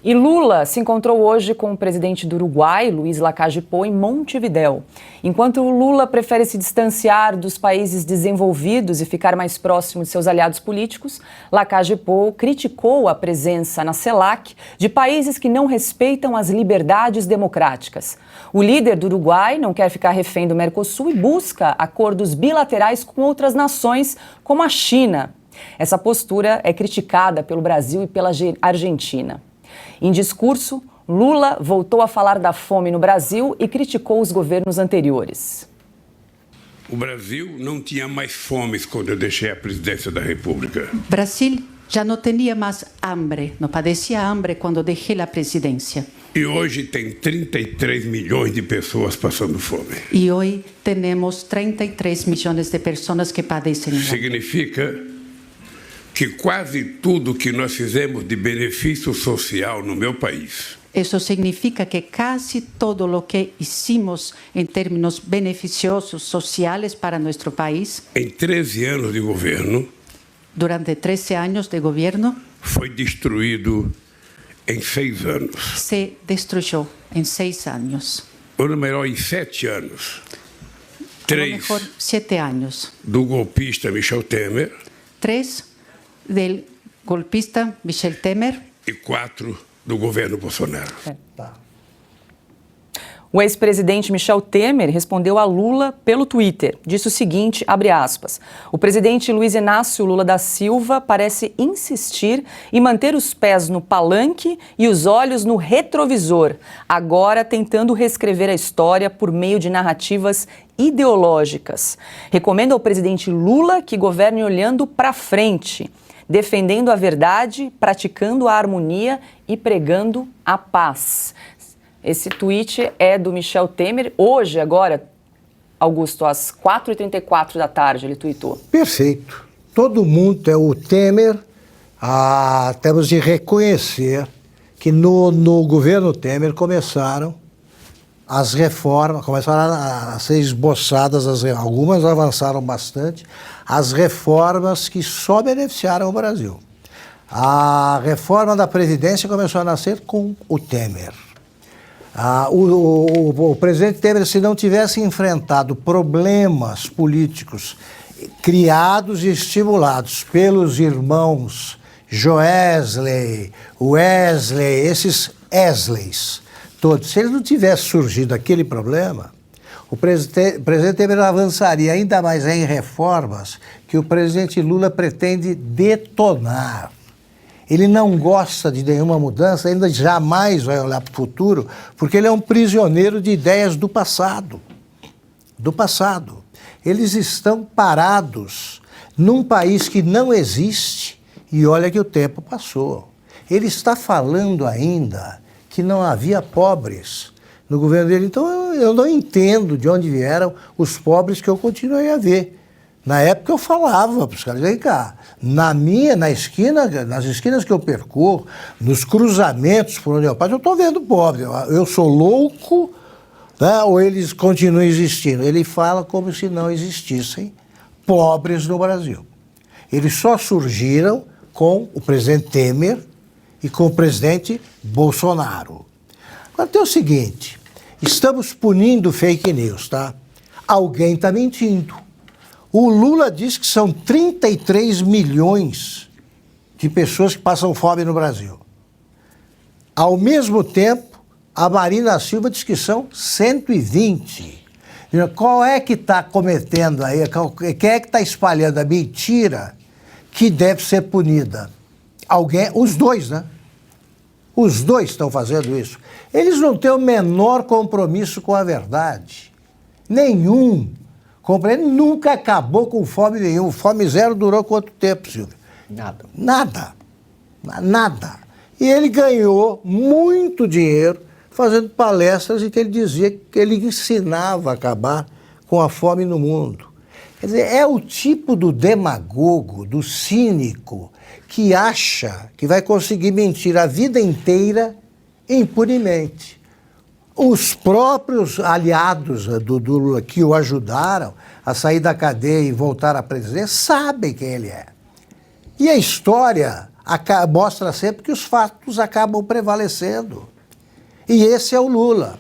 [SPEAKER 2] E Lula se encontrou hoje com o presidente do Uruguai, Luiz Lacalle Pou, em Montevidéu. Enquanto o Lula prefere se distanciar dos países desenvolvidos e ficar mais próximo de seus aliados políticos, Lacalle Pou criticou a presença na CELAC de países que não respeitam as liberdades democráticas. O líder do Uruguai não quer ficar refém do Mercosul e busca acordos bilaterais com outras nações, como a China. Essa postura é criticada pelo Brasil e pela Argentina. Em discurso, Lula voltou a falar da fome no Brasil e criticou os governos anteriores.
[SPEAKER 5] O Brasil não tinha mais fome quando eu deixei a presidência da República.
[SPEAKER 6] Brasil já não tinha mais hambre, não padecia hambre quando deixei a presidência.
[SPEAKER 5] E hoje tem 33 milhões de pessoas passando fome.
[SPEAKER 6] E hoje temos 33 milhões de pessoas que padecem fome.
[SPEAKER 5] Significa que quase tudo que nós fizemos de benefício social no meu país.
[SPEAKER 6] Isso significa que quase todo o que hicimos em termos beneficiosos sociais para nosso país,
[SPEAKER 5] em 13 anos de governo,
[SPEAKER 6] durante 13 anos de governo,
[SPEAKER 5] foi destruído em 6 anos.
[SPEAKER 6] Se destruiu em 6 anos.
[SPEAKER 5] Ou melhor, em 7 anos. 3
[SPEAKER 6] 7 anos.
[SPEAKER 5] Do golpista Michel Temer.
[SPEAKER 6] 3 do golpista Michel Temer.
[SPEAKER 5] E 4 do governo Bolsonaro.
[SPEAKER 2] O ex-presidente Michel Temer respondeu a Lula pelo Twitter. Disse o seguinte, abre aspas, o presidente Luiz Inácio Lula da Silva parece insistir em manter os pés no palanque e os olhos no retrovisor, agora tentando reescrever a história por meio de narrativas ideológicas. Recomendo ao presidente Lula que governe olhando para frente, defendendo a verdade, praticando a harmonia e pregando a paz. Esse tweet é do Michel Temer. Hoje, agora, Augusto, às 4h34 da tarde, ele tweetou.
[SPEAKER 4] Perfeito. Todo mundo é o Temer. Temos de reconhecer que no governo Temer começaram as reformas, começaram a ser esboçadas, algumas avançaram bastante, as reformas que só beneficiaram o Brasil. A reforma da Previdência começou a nascer com o Temer. O presidente Temer, se não tivesse enfrentado problemas políticos criados e estimulados pelos irmãos Joesley, Wesley, esses Esleys todos, se ele não tivesse surgido aquele problema, o presidente Temer avançaria ainda mais em reformas que o presidente Lula pretende detonar. Ele não gosta de nenhuma mudança, ainda jamais vai olhar para o futuro, porque ele é um prisioneiro de ideias do passado. Do passado. Eles estão parados num país que não existe e olha que o tempo passou. Ele está falando ainda que não havia pobres no governo dele. Então eu não entendo de onde vieram os pobres que eu continuei a ver. Na época eu falava para os caras, vem cá, nas esquinas que eu percorro, nos cruzamentos por onde eu passo, eu estou vendo pobre. Eu sou louco, né, ou eles continuam existindo? Ele fala como se não existissem pobres no Brasil. Eles só surgiram com o presidente Temer e com o presidente Bolsonaro. Agora tem o seguinte, estamos punindo fake news, tá? Alguém está mentindo. O Lula diz que são 33 milhões de pessoas que passam fome no Brasil. Ao mesmo tempo, a Marina Silva diz que são 120. Qual é que está cometendo aí, quem é que está espalhando a mentira que deve ser punida? Alguém, os dois, né? Os dois estão fazendo isso. Eles não têm o menor compromisso com a verdade. Nenhum. Ele nunca acabou com fome nenhum. Fome zero durou quanto tempo, Silvio? Nada. E ele ganhou muito dinheiro fazendo palestras em que ele dizia que ele ensinava a acabar com a fome no mundo. Quer dizer, é o tipo do demagogo, do cínico, que acha que vai conseguir mentir a vida inteira impunemente. Os próprios aliados do Lula que o ajudaram a sair da cadeia e voltar à presidência sabem quem ele é. E a história mostra sempre que os fatos acabam prevalecendo. E esse é o Lula.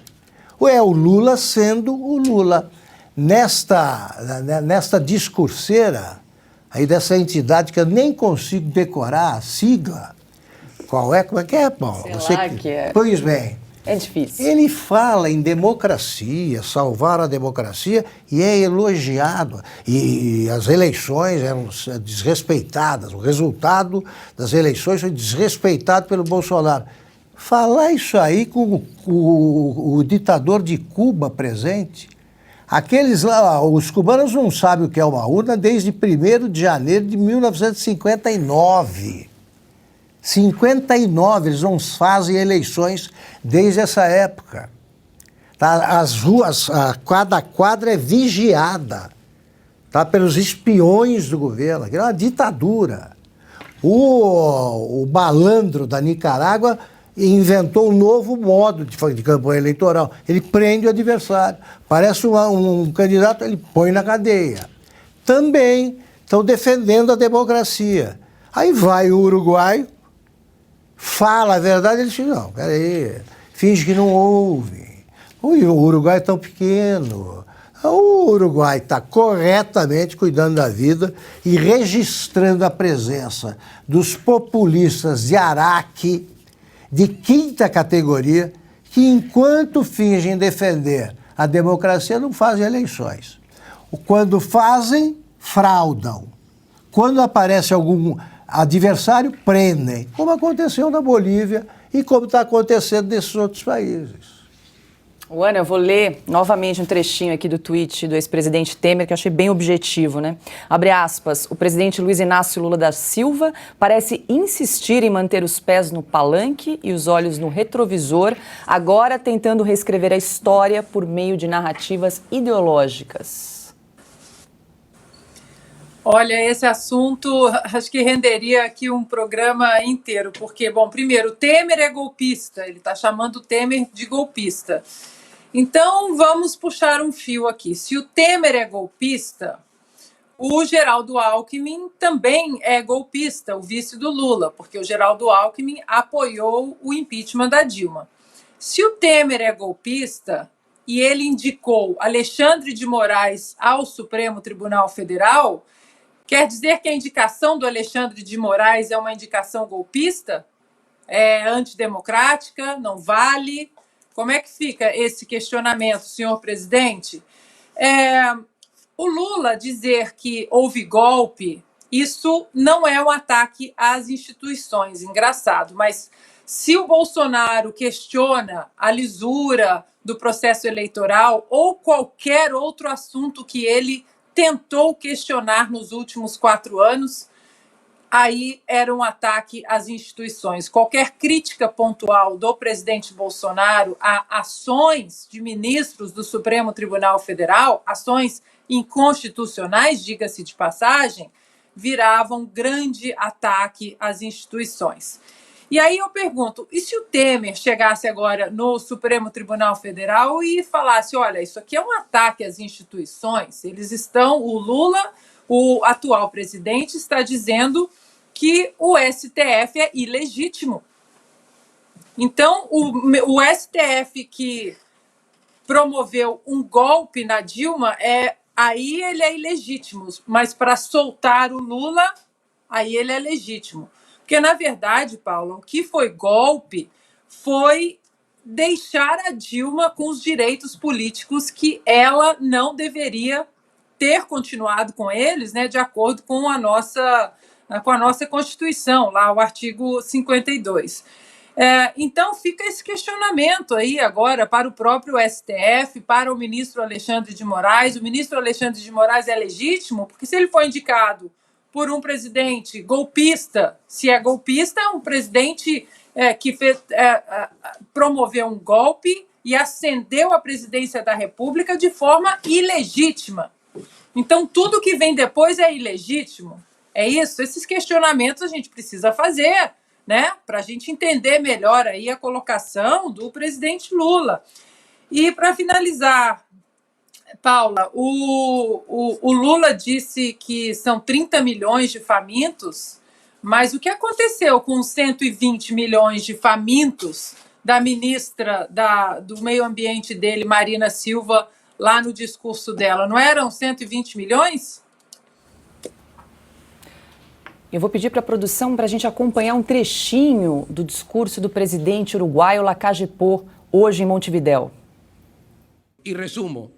[SPEAKER 4] É o Lula sendo o Lula. Nesta discurseira, aí dessa entidade que eu nem consigo decorar a sigla. Qual é? Como é que é, Paulo?
[SPEAKER 2] Sei lá que é.
[SPEAKER 4] Pois bem.
[SPEAKER 2] É difícil.
[SPEAKER 4] Ele fala em democracia, salvar a democracia, e é elogiado. E as eleições eram desrespeitadas, o resultado das eleições foi desrespeitado pelo Bolsonaro. Falar isso aí com o ditador de Cuba presente, aqueles lá, os cubanos não sabem o que é uma urna desde 1º de janeiro de 1959. 59, eles não fazem eleições desde essa época. Tá? As ruas, cada quadra é vigiada, tá? Pelos espiões do governo, que é uma ditadura. O malandro da Nicarágua inventou um novo modo de campanha eleitoral. Ele prende o adversário. Parece um candidato, ele põe na cadeia. Também estão defendendo a democracia. Aí vai o uruguaio, fala a verdade, ele diz, não, peraí, finge que não ouve. O Uruguai é tão pequeno. O Uruguai está corretamente cuidando da vida e registrando a presença dos populistas de Araque, de 5ª categoria, que enquanto fingem defender a democracia, não fazem eleições. Quando fazem, fraudam. Quando aparece algum adversário, prendem, como aconteceu na Bolívia e como está acontecendo nesses outros países.
[SPEAKER 2] Ana, eu vou ler novamente um trechinho aqui do tweet do ex-presidente Temer, que eu achei bem objetivo, né? Abre aspas, o presidente Luiz Inácio Lula da Silva parece insistir em manter os pés no palanque e os olhos no retrovisor, agora tentando reescrever a história por meio de narrativas ideológicas.
[SPEAKER 3] Olha, esse assunto acho que renderia aqui um programa inteiro, porque, bom, primeiro, o Temer é golpista, ele está chamando o Temer de golpista. Então, vamos puxar um fio aqui. Se o Temer é golpista, o Geraldo Alckmin também é golpista, o vice do Lula, porque o Geraldo Alckmin apoiou o impeachment da Dilma. Se o Temer é golpista e ele indicou Alexandre de Moraes ao Supremo Tribunal Federal, quer dizer que a indicação do Alexandre de Moraes é uma indicação golpista? É antidemocrática? Não vale? Como é que fica esse questionamento, senhor presidente? O Lula dizer que houve golpe, isso não é um ataque às instituições, engraçado, mas se o Bolsonaro questiona a lisura do processo eleitoral ou qualquer outro assunto que ele tentou questionar nos últimos 4 anos, aí era um ataque às instituições. Qualquer crítica pontual do presidente Bolsonaro a ações de ministros do Supremo Tribunal Federal, ações inconstitucionais, diga-se de passagem, virava um grande ataque às instituições. E aí eu pergunto, e se o Temer chegasse agora no Supremo Tribunal Federal e falasse, olha, isso aqui é um ataque às instituições, o Lula, o atual presidente, está dizendo que o STF é ilegítimo. Então, o STF que promoveu um golpe na Dilma, aí ele é ilegítimo, mas para soltar o Lula, aí ele é legítimo. Porque, na verdade, Paula, o que foi golpe foi deixar a Dilma com os direitos políticos que ela não deveria ter continuado com eles, né, de acordo com a nossa Constituição, lá o artigo 52. Então, fica esse questionamento aí agora para o próprio STF, para o ministro Alexandre de Moraes. O ministro Alexandre de Moraes é legítimo, porque se ele foi indicado por um presidente golpista, se é golpista, é um presidente que promoveu um golpe e ascendeu à presidência da República de forma ilegítima. Então, tudo que vem depois é ilegítimo. É isso? Esses questionamentos a gente precisa fazer, né, para a gente entender melhor aí a colocação do presidente Lula. E, para finalizar, Paula, o Lula disse que são 30 milhões de famintos, mas o que aconteceu com os 120 milhões de famintos da ministra do Meio Ambiente dele, Marina Silva, lá no discurso dela? Não eram 120 milhões?
[SPEAKER 2] Eu vou pedir para a produção para a gente acompanhar um trechinho do discurso do presidente uruguaio Lacalle Pou, hoje em Montevidéu.
[SPEAKER 7] Y resumo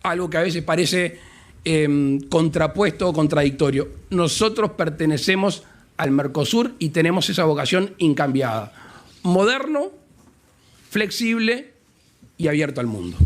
[SPEAKER 7] algo que a veces parece contrapuesto o contradictorio. Nosotros pertenecemos al Mercosur y tenemos esa vocación incambiada. Moderno, flexible y abierto al mundo.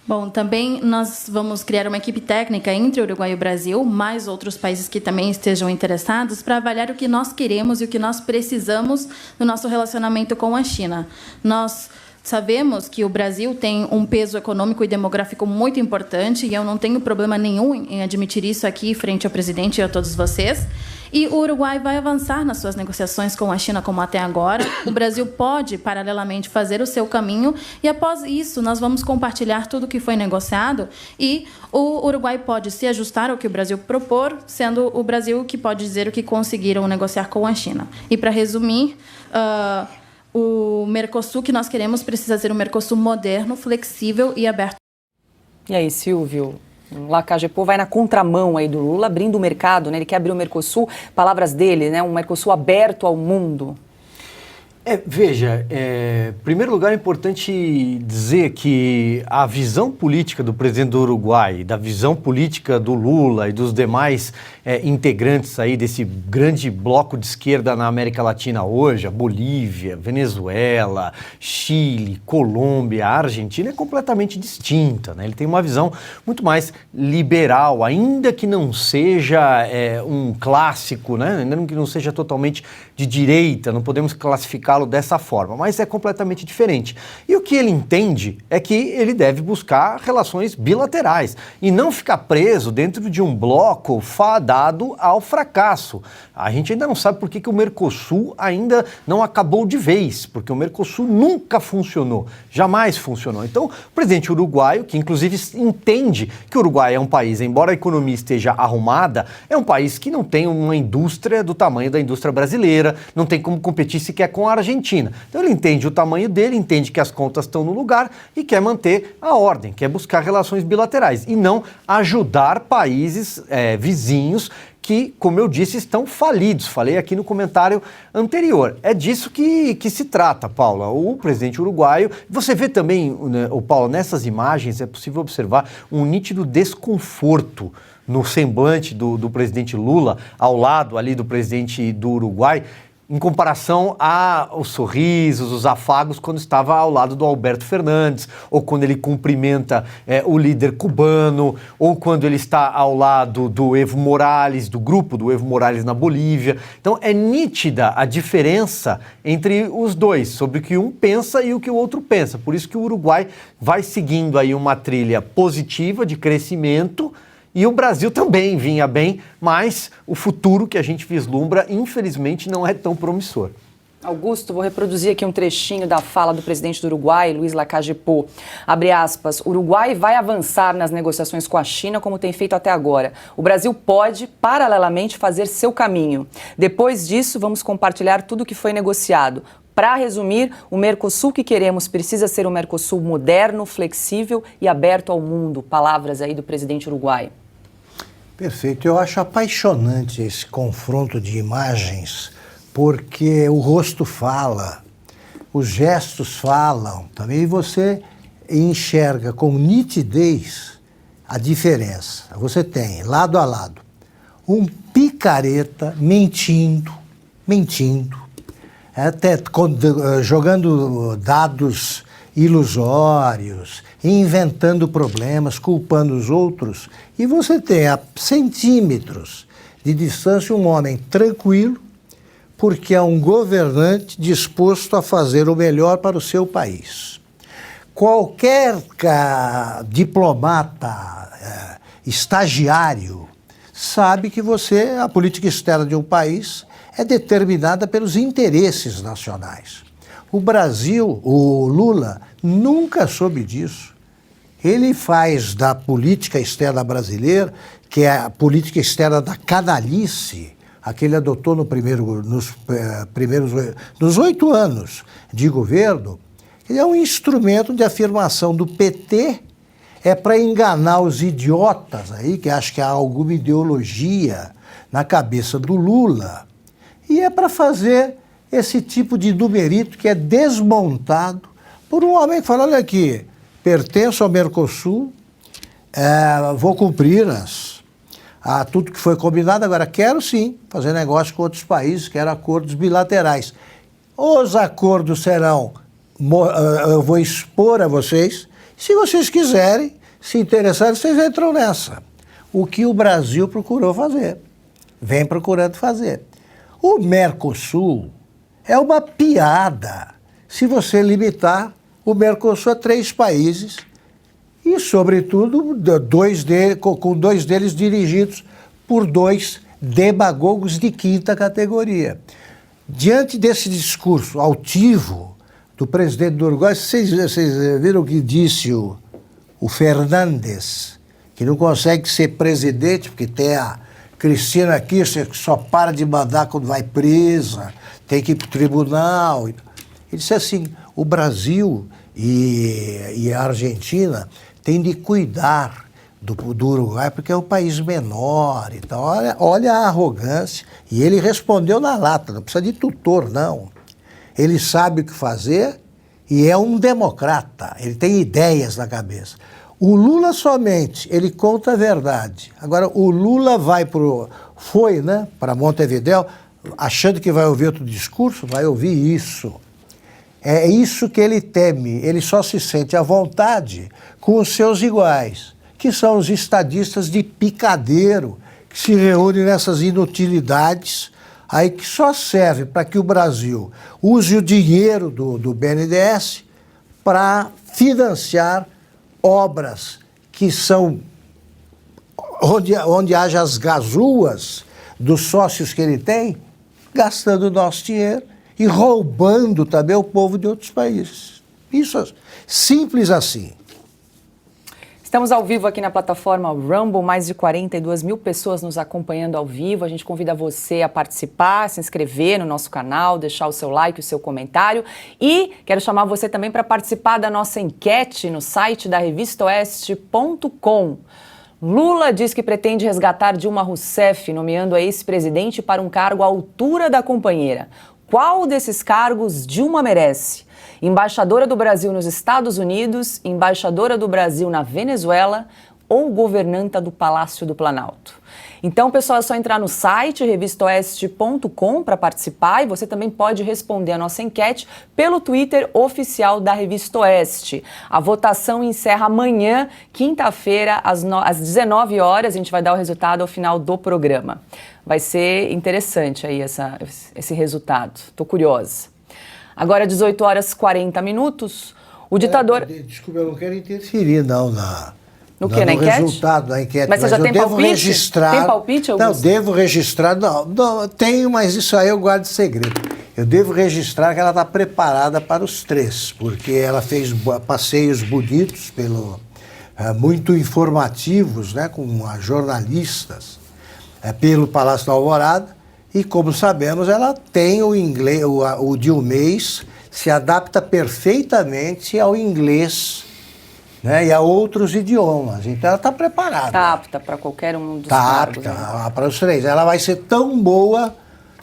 [SPEAKER 8] Bom, também nós vamos criar uma equipe técnica entre o Uruguai e o Brasil, mais outros países que também estejam interessados, para avaliar o que nós queremos e o que nós precisamos no nosso relacionamento com a China. Nós sabemos que o Brasil tem um peso econômico e demográfico muito importante, e eu não tenho problema nenhum em admitir isso aqui frente ao presidente e a todos vocês. E o Uruguai vai avançar nas suas negociações com a China como até agora. O Brasil pode, paralelamente, fazer o seu caminho, e após isso nós vamos compartilhar tudo o que foi negociado, e o Uruguai pode se ajustar ao que o Brasil propor, sendo o Brasil que pode dizer o que conseguiram negociar com a China. E, para resumir, o Mercosul que nós queremos precisa ser um Mercosul moderno, flexível e aberto.
[SPEAKER 2] E aí, Silvio? Lacalle Pou vai na contramão aí do Lula, abrindo o mercado, né? Ele quer abrir o Mercosul, palavras dele, né? Um Mercosul aberto ao mundo.
[SPEAKER 1] Veja, em primeiro lugar é importante dizer que a visão política do presidente do Uruguai, da visão política do Lula e dos demais integrantes aí desse grande bloco de esquerda na América Latina hoje, a Bolívia, Venezuela, Chile, Colômbia, a Argentina, é completamente distinta, né? Ele tem uma visão muito mais liberal, ainda que não seja um clássico, né? Ainda que não seja totalmente de direita, não podemos classificar colocá-lo dessa forma, mas é completamente diferente. E o que ele entende é que ele deve buscar relações bilaterais e não ficar preso dentro de um bloco fadado ao fracasso. A gente ainda não sabe por que o Mercosul ainda não acabou de vez, porque o Mercosul nunca funcionou, jamais funcionou. Então, o presidente uruguaio, que inclusive entende que o Uruguai é um país, embora a economia esteja arrumada, é um país que não tem uma indústria do tamanho da indústria brasileira, não tem como competir sequer com a Argentina. Então ele entende o tamanho dele, entende que as contas estão no lugar e quer manter a ordem, quer buscar relações bilaterais e não ajudar países vizinhos que, como eu disse, estão falidos. Falei aqui no comentário anterior. É disso que se trata, Paula. O presidente uruguaio, você vê também, né, Paula, nessas imagens é possível observar um nítido desconforto no semblante do presidente Lula, ao lado ali do presidente do Uruguai, em comparação aos sorrisos, os afagos, quando estava ao lado do Alberto Fernandes, ou quando ele cumprimenta o líder cubano, ou quando ele está ao lado do Evo Morales, do grupo do Evo Morales na Bolívia. Então é nítida a diferença entre os dois, sobre o que um pensa e o que o outro pensa. Por isso que o Uruguai vai seguindo aí uma trilha positiva de crescimento, e o Brasil também vinha bem, mas o futuro que a gente vislumbra, infelizmente, não é tão promissor.
[SPEAKER 2] Augusto, vou reproduzir aqui um trechinho da fala do presidente do Uruguai, Luiz Lacalle Pou. Abre aspas, o Uruguai vai avançar nas negociações com a China como tem feito até agora. O Brasil pode, paralelamente, fazer seu caminho. Depois disso, vamos compartilhar tudo o que foi negociado. Para resumir, o Mercosul que queremos precisa ser um Mercosul moderno, flexível e aberto ao mundo. Palavras aí do presidente uruguaio.
[SPEAKER 4] Perfeito. Eu acho apaixonante esse confronto de imagens, porque o rosto fala, os gestos falam também, e você enxerga com nitidez a diferença. Você tem, lado a lado, um picareta mentindo, até jogando dados ilusórios, inventando problemas, culpando os outros, e você tem a centímetros de distância um homem tranquilo, porque é um governante disposto a fazer o melhor para o seu país. Qualquer diplomata, estagiário, sabe que a política externa de um país é determinada pelos interesses nacionais. O Brasil, o Lula, nunca soube disso. Ele faz da política externa brasileira, que é a política externa da canalice, a que ele adotou nos 8 anos de governo, ele é um instrumento de afirmação do PT, é para enganar os idiotas aí, que acham que há alguma ideologia na cabeça do Lula, e é para fazer esse tipo de numerito que é desmontado por um homem que fala, olha aqui, pertenço ao Mercosul, vou cumprir tudo que foi combinado, agora quero sim fazer negócio com outros países, quero acordos bilaterais. Os acordos serão, eu vou expor a vocês, se vocês quiserem, se interessarem, vocês entram nessa. O que o Brasil procurou fazer, vem procurando fazer. O Mercosul é uma piada se você limitar o Mercosul a 3 países e, sobretudo, com 2 deles dirigidos por 2 demagogos de 5ª categoria. Diante desse discurso altivo do presidente do Uruguai, vocês viram o que disse o Fernandes, que não consegue ser presidente porque tem a Cristina Kirchner que só para de mandar quando vai presa, tem que ir para o tribunal. Ele disse assim, o Brasil e a Argentina têm de cuidar do Uruguai, porque é um país menor e tal. Olha a arrogância. E ele respondeu na lata, não precisa de tutor, não. Ele sabe o que fazer e é um democrata, ele tem ideias na cabeça. O Lula somente, ele conta a verdade. Agora, o Lula foi para Montevidéu, achando que vai ouvir outro discurso, vai ouvir isso. É isso que ele teme, ele só se sente à vontade com os seus iguais, que são os estadistas de picadeiro, que se reúnem nessas inutilidades aí que só serve para que o Brasil use o dinheiro do BNDES para financiar obras que são onde haja as gazuas dos sócios que ele tem, gastando o nosso dinheiro e roubando também o povo de outros países. Isso, simples assim.
[SPEAKER 2] Estamos ao vivo aqui na plataforma Rumble, mais de 42 mil pessoas nos acompanhando ao vivo. A gente convida você a participar, se inscrever no nosso canal, deixar o seu like, o seu comentário. E quero chamar você também para participar da nossa enquete no site da revistaoeste.com. Lula diz que pretende resgatar Dilma Rousseff, nomeando a ex-presidente para um cargo à altura da companheira. Qual desses cargos Dilma merece? Embaixadora do Brasil nos Estados Unidos, embaixadora do Brasil na Venezuela ou governanta do Palácio do Planalto? Então, pessoal, é só entrar no site revistaoeste.com para participar e você também pode responder a nossa enquete pelo Twitter oficial da Revista Oeste. A votação encerra amanhã, quinta-feira, às 19 horas. A gente vai dar o resultado ao final do programa. Vai ser interessante aí esse resultado. Estou curiosa. Agora, 18 horas e 40 minutos, o ditador...
[SPEAKER 4] Desculpa, eu não quero interferir, não,
[SPEAKER 2] no enquete?
[SPEAKER 4] Resultado da enquete.
[SPEAKER 2] Mas você já tem palpite?
[SPEAKER 4] Registrar...
[SPEAKER 2] Tem palpite, Augusto?
[SPEAKER 4] Não, devo registrar... Não, tenho, mas isso aí eu guardo de segredo. Eu devo registrar que ela está preparada para os três, porque ela fez passeios bonitos, muito informativos, né, com jornalistas, pelo Palácio da Alvorada, e como sabemos, ela tem o inglês, o dilmês se adapta perfeitamente ao inglês, né, e a outros idiomas. Então ela está preparada.
[SPEAKER 2] Está apta para qualquer um dos cargos.
[SPEAKER 4] Está apta para os três. Ela vai ser tão boa,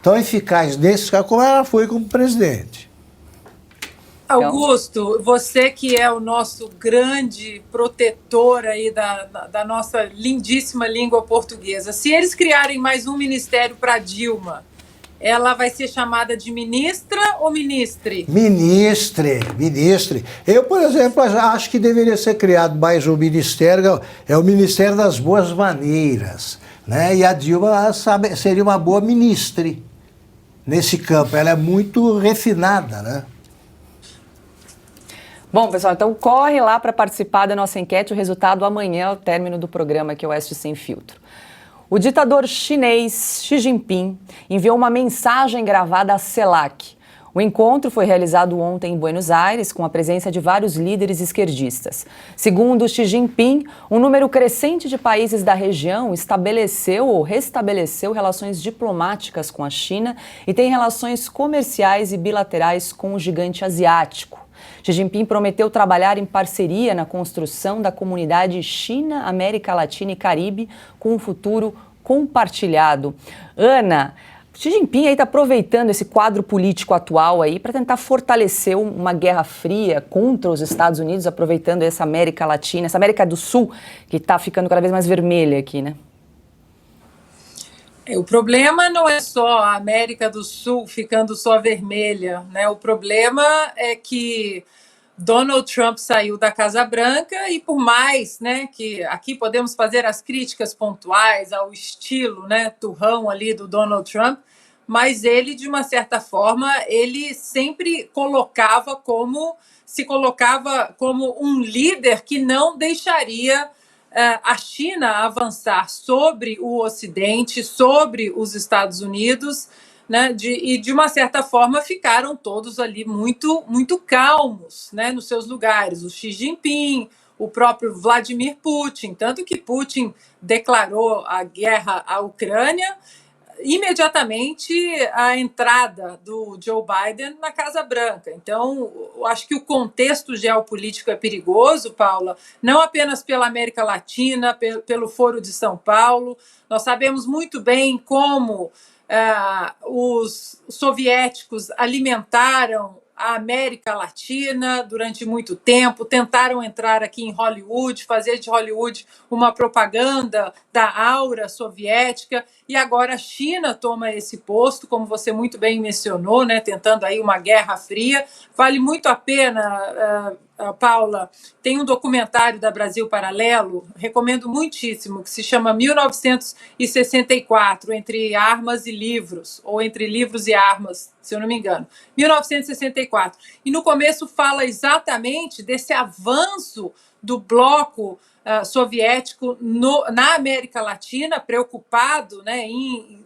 [SPEAKER 4] tão eficaz nesse caso como ela foi como presidente.
[SPEAKER 3] Augusto, você que é o nosso grande protetor aí da nossa lindíssima língua portuguesa, se eles criarem mais um ministério para Dilma, ela vai ser chamada de ministra ou ministre? Ministre. Eu, por exemplo, acho que deveria ser criado mais um ministério, é o Ministério das Boas Maneiras, né? E a Dilma seria uma boa ministre nesse campo. Ela é muito refinada, né?
[SPEAKER 2] Bom, pessoal, então corre lá para participar da nossa enquete. O resultado amanhã, ao término do programa aqui, Oeste Sem Filtro. O ditador chinês Xi Jinping enviou uma mensagem gravada à CELAC. O encontro foi realizado ontem em Buenos Aires, com a presença de vários líderes esquerdistas. Segundo Xi Jinping, um número crescente de países da região estabeleceu ou restabeleceu relações diplomáticas com a China e tem relações comerciais e bilaterais com o gigante asiático. Xi Jinping prometeu trabalhar em parceria na construção da comunidade China, América Latina e Caribe com um futuro compartilhado. Ana, Xi Jinping aí está aproveitando esse quadro político atual aí para tentar fortalecer uma guerra fria contra os Estados Unidos, aproveitando essa América Latina, essa América do Sul, que está ficando cada vez mais vermelha aqui, né?
[SPEAKER 3] O problema não é só a América do Sul ficando só vermelha, né? O problema é que Donald Trump saiu da Casa Branca e por mais, né, que aqui podemos fazer as críticas pontuais ao estilo, né, turrão ali do Donald Trump, mas ele, de uma certa forma, ele sempre se colocava como um líder que não deixaria a China avançar sobre o Ocidente, sobre os Estados Unidos, né, e de uma certa forma ficaram todos ali muito, muito calmos, né, nos seus lugares. O Xi Jinping, o próprio Vladimir Putin, tanto que Putin declarou a guerra à Ucrânia imediatamente a entrada do Joe Biden na Casa Branca. Então, eu acho que o contexto geopolítico é perigoso, Paula, não apenas pela América Latina, pelo Foro de São Paulo. Nós sabemos muito bem como os soviéticos alimentaram a América Latina durante muito tempo, tentaram entrar aqui em Hollywood, fazer de Hollywood uma propaganda da aura soviética, e agora a China toma esse posto, como você muito bem mencionou, né, tentando aí uma guerra fria. Vale muito a pena Paula, tem um documentário da Brasil Paralelo, recomendo muitíssimo, que se chama 1964, Entre Armas e Livros, ou Entre Livros e Armas, se eu não me engano, 1964. E no começo fala exatamente desse avanço do bloco soviético na América Latina, preocupado, né, em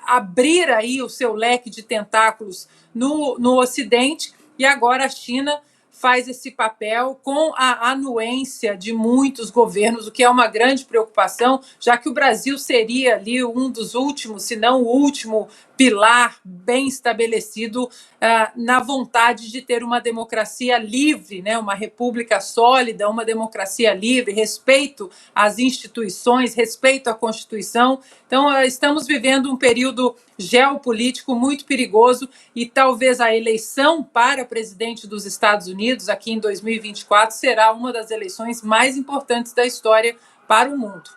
[SPEAKER 3] abrir aí o seu leque de tentáculos no Ocidente, e agora a China faz esse papel com a anuência de muitos governos, o que é uma grande preocupação, já que o Brasil seria ali um dos últimos, se não o último pilar bem estabelecido na vontade de ter uma democracia livre, né? Uma república sólida, uma democracia livre, respeito às instituições, respeito à Constituição. Então, estamos vivendo um período geopolítico muito perigoso e talvez a eleição para presidente dos Estados Unidos, aqui em 2024, será uma das eleições mais importantes da história para o mundo.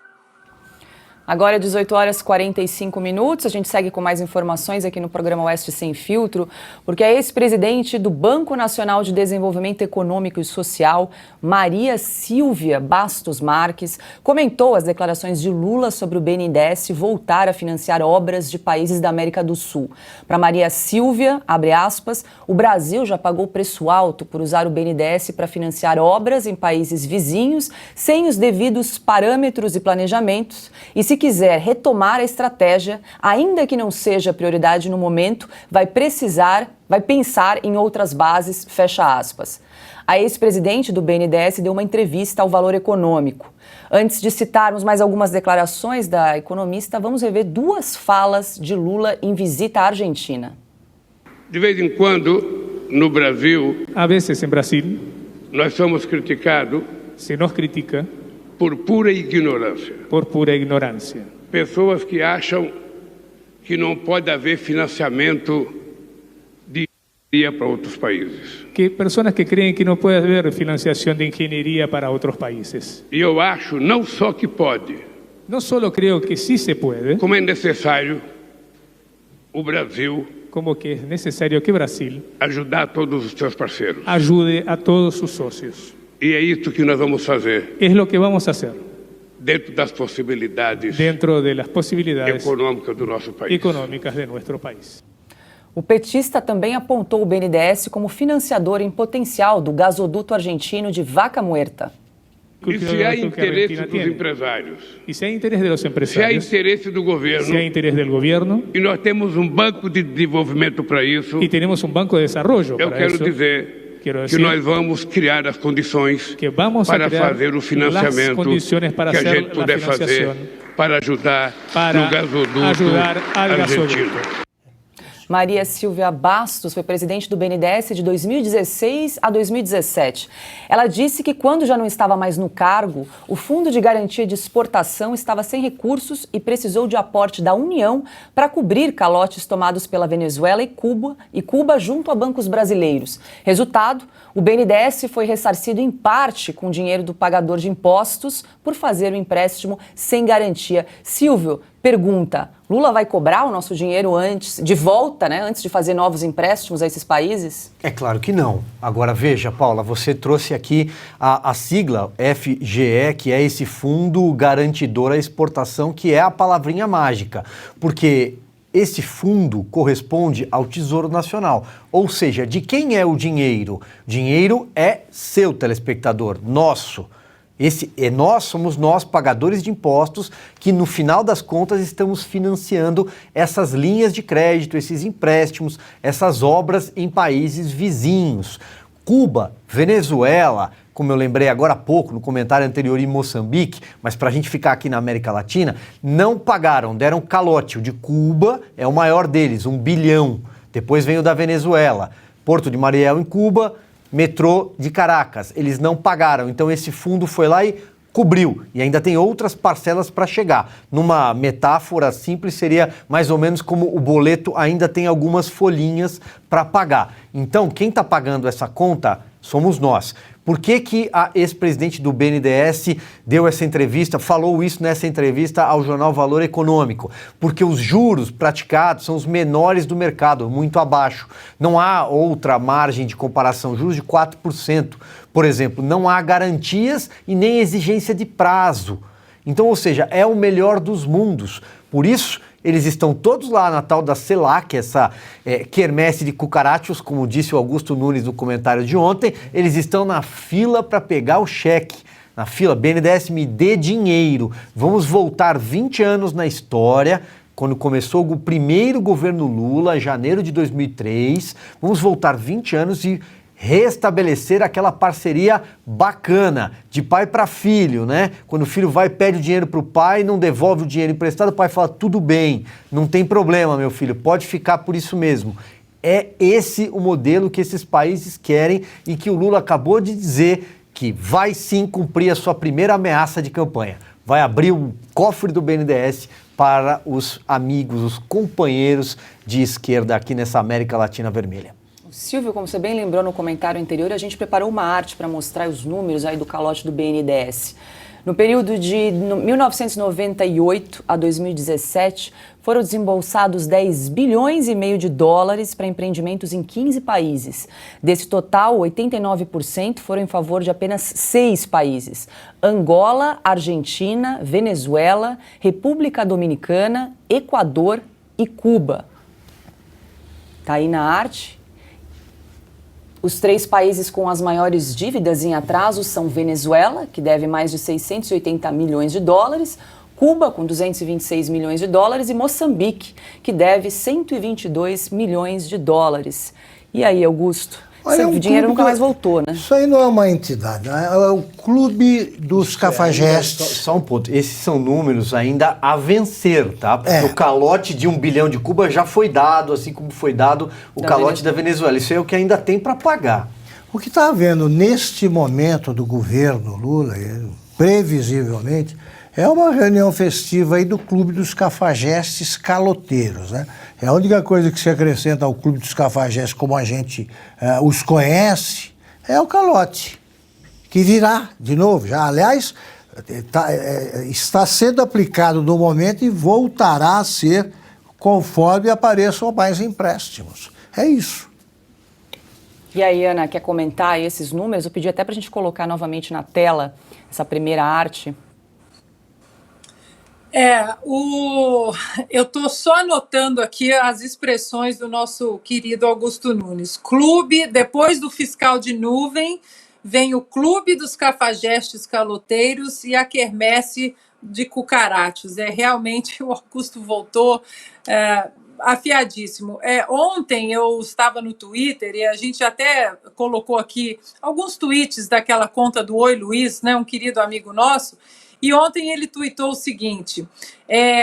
[SPEAKER 2] Agora, 18h45, a gente segue com mais informações aqui no programa Oeste Sem Filtro, porque a ex-presidente do Banco Nacional de Desenvolvimento Econômico e Social, Maria Silvia Bastos Marques, comentou as declarações de Lula sobre o BNDES voltar a financiar obras de países da América do Sul. Para Maria Silvia, abre aspas, o Brasil já pagou preço alto por usar o BNDES para financiar obras em países vizinhos sem os devidos parâmetros e planejamentos, e se quiser retomar a estratégia, ainda que não seja prioridade no momento, vai pensar em outras bases, fecha aspas. A ex-presidente do BNDES deu uma entrevista ao Valor Econômico. Antes de citarmos mais algumas declarações da economista, vamos rever duas falas de Lula em visita à Argentina.
[SPEAKER 5] De vez em quando, no Brasil,
[SPEAKER 9] a veces en Brasil,
[SPEAKER 5] nós somos criticados
[SPEAKER 9] se nos critica
[SPEAKER 5] por pura ignorância.
[SPEAKER 9] por pura ignorancia.
[SPEAKER 5] Pessoas que acham que não pode haver financiamento de engenharia para outros países.
[SPEAKER 9] Que personas que creen que no puede haber financiación de ingeniería para otros países.
[SPEAKER 5] E eu acho não só que pode,
[SPEAKER 9] No solo creo que sí se puede,
[SPEAKER 5] como é necessário o Brasil
[SPEAKER 9] como que es necesario que Brasil
[SPEAKER 5] ajudar todos os seus parceiros.
[SPEAKER 9] ayude a todos sus socios.
[SPEAKER 5] E é isso que nós vamos fazer,
[SPEAKER 9] Es lo que vamos a hacer
[SPEAKER 5] dentro das possibilidades
[SPEAKER 9] dentro de las posibilidades
[SPEAKER 5] econômicas do nosso país.
[SPEAKER 9] económicas de nuestro país.
[SPEAKER 2] O petista também apontou o BNDES como financiador em potencial do gasoduto argentino de Vaca Muerta.
[SPEAKER 5] E se há interesse dos empresários,
[SPEAKER 9] Y si hay interés de los
[SPEAKER 5] se há
[SPEAKER 9] empresarios,
[SPEAKER 5] interesse do governo,
[SPEAKER 9] si hay interés del gobierno,
[SPEAKER 5] e nós temos um banco de desenvolvimento para isso,
[SPEAKER 9] y tenemos un banco de desarrollo
[SPEAKER 5] eu
[SPEAKER 9] para
[SPEAKER 5] quero
[SPEAKER 9] eso,
[SPEAKER 5] dizer
[SPEAKER 9] quiero
[SPEAKER 5] que
[SPEAKER 9] decir
[SPEAKER 5] nós vamos criar as condições
[SPEAKER 9] que vamos a
[SPEAKER 5] para
[SPEAKER 9] crear
[SPEAKER 5] fazer o
[SPEAKER 9] las
[SPEAKER 5] financiamento
[SPEAKER 9] condiciones para
[SPEAKER 5] que a
[SPEAKER 9] hacer
[SPEAKER 5] gente
[SPEAKER 9] la
[SPEAKER 5] puder fazer
[SPEAKER 9] financiación
[SPEAKER 5] para ajudar
[SPEAKER 9] para
[SPEAKER 5] no gasoduto
[SPEAKER 9] ayudar al
[SPEAKER 5] argentino.
[SPEAKER 9] gasoducto.
[SPEAKER 2] Maria Silvia Bastos foi presidente do BNDES de 2016 a 2017. Ela disse que quando já não estava mais no cargo, o Fundo de Garantia de Exportação estava sem recursos e precisou de aporte da União para cobrir calotes tomados pela Venezuela e Cuba junto a bancos brasileiros. Resultado, o BNDES foi ressarcido em parte com dinheiro do pagador de impostos por fazer o empréstimo sem garantia. Silvio pergunta, Lula vai cobrar o nosso dinheiro de volta, né, antes de fazer novos empréstimos a esses países?
[SPEAKER 1] É claro que não. Agora, veja, Paula, você trouxe aqui a sigla FGE, que é esse Fundo Garantidor à Exportação, que é a palavrinha mágica, porque esse fundo corresponde ao Tesouro Nacional, ou seja, de quem é o dinheiro? Dinheiro é seu, telespectador, nosso. Somos nós, pagadores de impostos, que no final das contas estamos financiando essas linhas de crédito, esses empréstimos, essas obras em países vizinhos. Cuba, Venezuela, como eu lembrei agora há pouco no comentário anterior, em Moçambique, mas para a gente ficar aqui na América Latina, não pagaram, deram calote. O de Cuba é o maior deles, 1 bilhão. Depois vem o da Venezuela, Porto de Mariel em Cuba, metrô de Caracas, eles não pagaram, então esse fundo foi lá e cobriu, e ainda tem outras parcelas para chegar. Numa metáfora simples, seria mais ou menos como o boleto ainda tem algumas folhinhas para pagar. Então, quem está pagando essa conta somos nós. Por que a ex-presidente do BNDES deu essa entrevista, falou isso nessa entrevista ao jornal Valor Econômico? Porque os juros praticados são os menores do mercado, muito abaixo. Não há outra margem de comparação, juros de 4%, por exemplo. Não há garantias e nem exigência de prazo. Então, ou seja, é o melhor dos mundos. Por isso, eles estão todos lá na tal da CELAC, essa quermesse de cucarachos, como disse o Augusto Nunes no comentário de ontem. Eles estão na fila para pegar o cheque. Na fila, BNDES, me dê dinheiro. Vamos voltar 20 anos na história, quando começou o primeiro governo Lula, em janeiro de 2003. Vamos voltar 20 anos e restabelecer aquela parceria bacana, de pai para filho, né? Quando o filho vai e pede o dinheiro para o pai, não devolve o dinheiro emprestado, o pai fala, tudo bem, não tem problema, meu filho, pode ficar por isso mesmo. É esse o modelo que esses países querem e que o Lula acabou de dizer que vai sim cumprir a sua primeira ameaça de campanha. Vai abrir o cofre do BNDES para os amigos, os companheiros de esquerda aqui nessa América Latina vermelha.
[SPEAKER 2] Silvio, como você bem lembrou no comentário anterior, a gente preparou uma arte para mostrar os números aí do calote do BNDES. No período de 1998 a 2017, foram desembolsados 10 bilhões e meio de dólares para empreendimentos em 15 países. Desse total, 89% foram em favor de apenas 6 países: Angola, Argentina, Venezuela, República Dominicana, Equador e Cuba. Tá aí na arte. Os 3 países com as maiores dívidas em atraso são Venezuela, que deve mais de 680 milhões de dólares, Cuba, com 226 milhões de dólares, e Moçambique, que deve 122 milhões de dólares. E aí, Augusto? O dinheiro nunca mais voltou, né?
[SPEAKER 4] Isso aí não é uma entidade, é o clube dos cafajestes.
[SPEAKER 1] Só um ponto, esses são números ainda a vencer, tá? Porque o calote de 1 bilhão de Cuba já foi dado, assim como foi dado o calote da Venezuela. Isso é o que ainda tem para pagar.
[SPEAKER 4] O que está havendo neste momento do governo Lula, previsivelmente, é uma reunião festiva aí do clube dos cafajestes caloteiros, né? É a única coisa que se acrescenta ao clube dos cafajestes, como a gente os conhece, é o calote, que virá de novo. Já, aliás, está sendo aplicado no momento e voltará a ser conforme apareçam mais empréstimos. É isso.
[SPEAKER 2] E aí, Ana, quer comentar aí esses números? Eu pedi até para a gente colocar novamente na tela essa primeira arte.
[SPEAKER 3] Eu estou só anotando aqui as expressões do nosso querido Augusto Nunes. Clube, depois do fiscal de nuvem, vem o clube dos cafajestes caloteiros e a quermesse de cucarachos. Realmente o Augusto voltou afiadíssimo. Ontem eu estava no Twitter e a gente até colocou aqui alguns tweets daquela conta do Oi Luiz, né, um querido amigo nosso. E ontem ele tuitou o seguinte: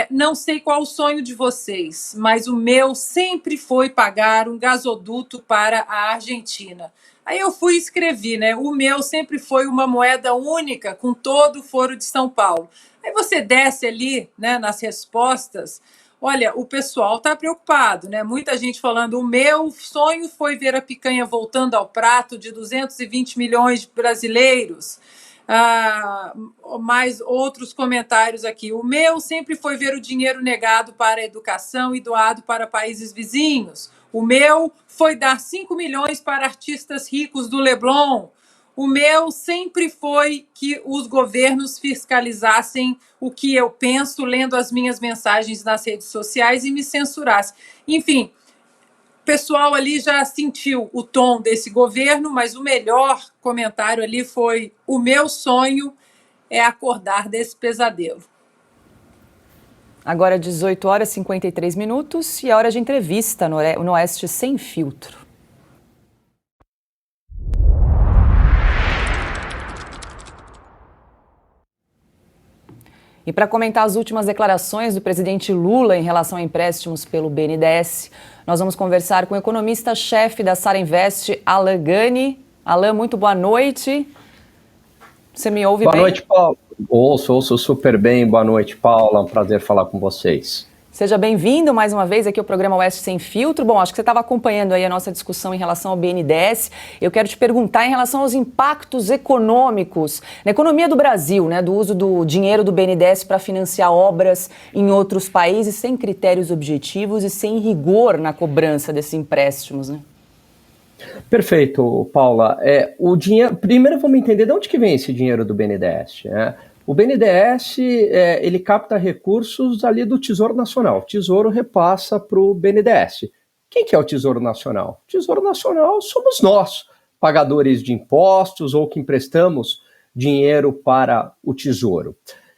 [SPEAKER 3] não sei qual o sonho de vocês, mas o meu sempre foi pagar um gasoduto para a Argentina. Aí eu fui e escrevi, né? O meu sempre foi uma moeda única com todo o Foro de São Paulo. Aí você desce ali, né, nas respostas. Olha, o pessoal está preocupado, né? Muita gente falando, o meu sonho foi ver a picanha voltando ao prato de 220 milhões de brasileiros. Mais outros comentários aqui. O meu sempre foi ver o dinheiro negado para a educação e doado para países vizinhos. O meu foi dar 5 milhões para artistas ricos do Leblon. O meu sempre foi que os governos fiscalizassem o que eu penso, lendo as minhas mensagens nas redes sociais e me censurassem. Enfim, o pessoal ali já sentiu o tom desse governo, mas o melhor comentário ali foi: o meu sonho é acordar desse pesadelo.
[SPEAKER 2] Agora 18 horas e 53 minutos e a hora de entrevista no Oeste Sem Filtro. E para comentar as últimas declarações do presidente Lula em relação a empréstimos pelo BNDES, nós vamos conversar com o economista-chefe da Sarinvest, Alan Gani. Alan, muito boa noite. Você me ouve bem?
[SPEAKER 10] Boa noite, Paulo. Ouço super bem. Boa noite, Paula. É um prazer falar com vocês.
[SPEAKER 2] Seja bem-vindo mais uma vez aqui ao programa Oeste Sem Filtro. Bom, acho que você estava acompanhando aí a nossa discussão em relação ao BNDES. Eu quero te perguntar em relação aos impactos econômicos na economia do Brasil, né, do uso do dinheiro do BNDES para financiar obras em outros países sem critérios objetivos e sem rigor na cobrança desses empréstimos, né?
[SPEAKER 10] Perfeito, Paula. O dinheiro, primeiro vamos entender de onde que vem esse dinheiro do BNDES, né? O BNDES, ele capta recursos ali do Tesouro Nacional. O Tesouro repassa para o BNDES. Quem que é o Tesouro Nacional? O Tesouro Nacional somos nós, pagadores de impostos ou que emprestamos dinheiro para o Tesouro.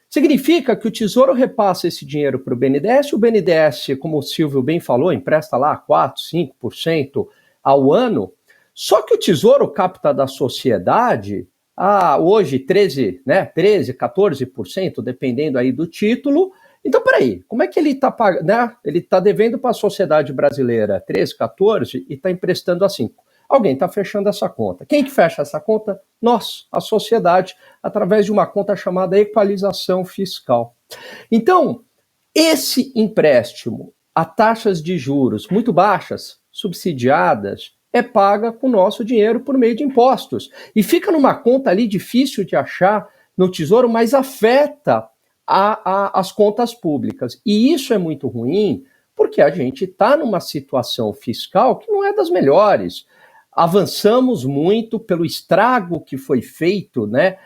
[SPEAKER 10] Significa que o Tesouro repassa esse dinheiro para o BNDES como o Silvio bem falou, empresta lá 4, 5% ao ano, só que o Tesouro capta da sociedade hoje 13, 14%, dependendo aí do título. Então, peraí, como é que ele está pagando, né? Ele está devendo para a sociedade brasileira 13, 14 e está emprestando a 5. Alguém está fechando essa conta. Quem que fecha essa conta? Nós, a sociedade, através de uma conta chamada equalização fiscal. Então, esse empréstimo a taxas de juros muito baixas, subsidiadas, é paga com o nosso dinheiro por meio de impostos. E fica numa conta ali difícil de achar no Tesouro, mas afeta as contas públicas. E isso é muito ruim, porque a gente está numa situação fiscal que não é das melhores. Avançamos muito pelo estrago que foi feito, né,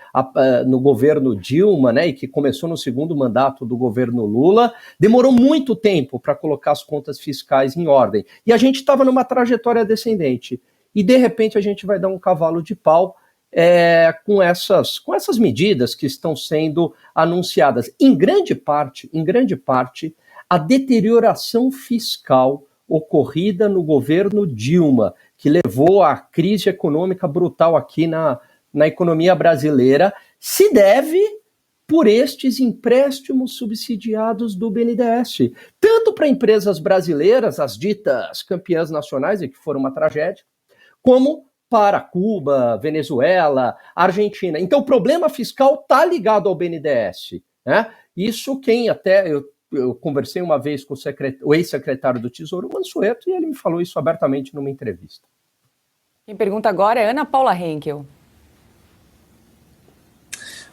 [SPEAKER 10] no governo Dilma, né, e que começou no segundo mandato do governo Lula. Demorou muito tempo para colocar as contas fiscais em ordem. E a gente estava numa trajetória descendente. E, de repente, a gente vai dar um cavalo de pau com essas medidas que estão sendo anunciadas. Em grande parte, a deterioração fiscal ocorrida no governo Dilma, que levou à crise econômica brutal aqui na economia brasileira, se deve por estes empréstimos subsidiados do BNDES, tanto para empresas brasileiras, as ditas campeãs nacionais, e que foram uma tragédia, como para Cuba, Venezuela, Argentina. Então o problema fiscal está ligado ao BNDES, né? Isso eu conversei uma vez com o ex-secretário do Tesouro, Mansueto, e ele me falou isso abertamente numa entrevista.
[SPEAKER 2] Quem pergunta agora é Ana Paula Henkel.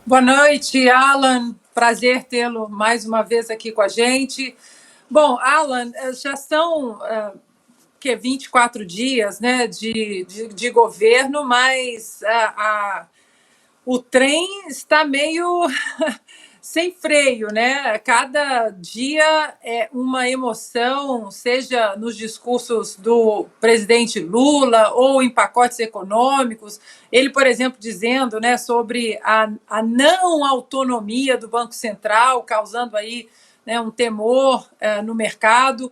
[SPEAKER 3] Boa noite, Alan. Prazer tê-lo mais uma vez aqui com a gente. Bom, Alan, já são 24 dias, né, de governo, mas o trem está meio sem freio, né? Cada dia é uma emoção, seja nos discursos do presidente Lula ou em pacotes econômicos. Ele, por exemplo, dizendo, né, sobre a não autonomia do Banco Central, causando aí, né, um temor no mercado.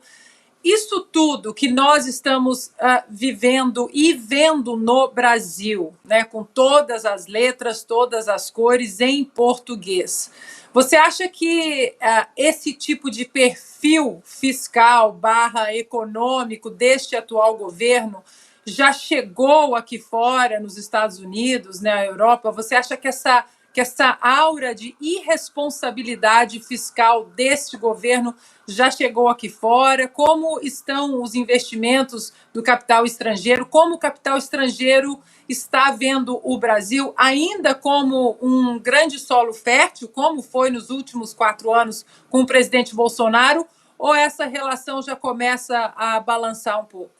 [SPEAKER 3] Isso tudo que nós estamos vivendo e vendo no Brasil, né, com todas as letras, todas as cores em português. Você acha que esse tipo de perfil fiscal / econômico deste atual governo já chegou aqui fora, nos Estados Unidos, na Europa? Você acha que essa aura de irresponsabilidade fiscal deste governo já chegou aqui fora? Como estão os investimentos do capital estrangeiro? Como o capital estrangeiro está vendo o Brasil ainda como um grande solo fértil, como foi nos últimos 4 anos com o presidente Bolsonaro? Ou essa relação já começa a balançar um pouco?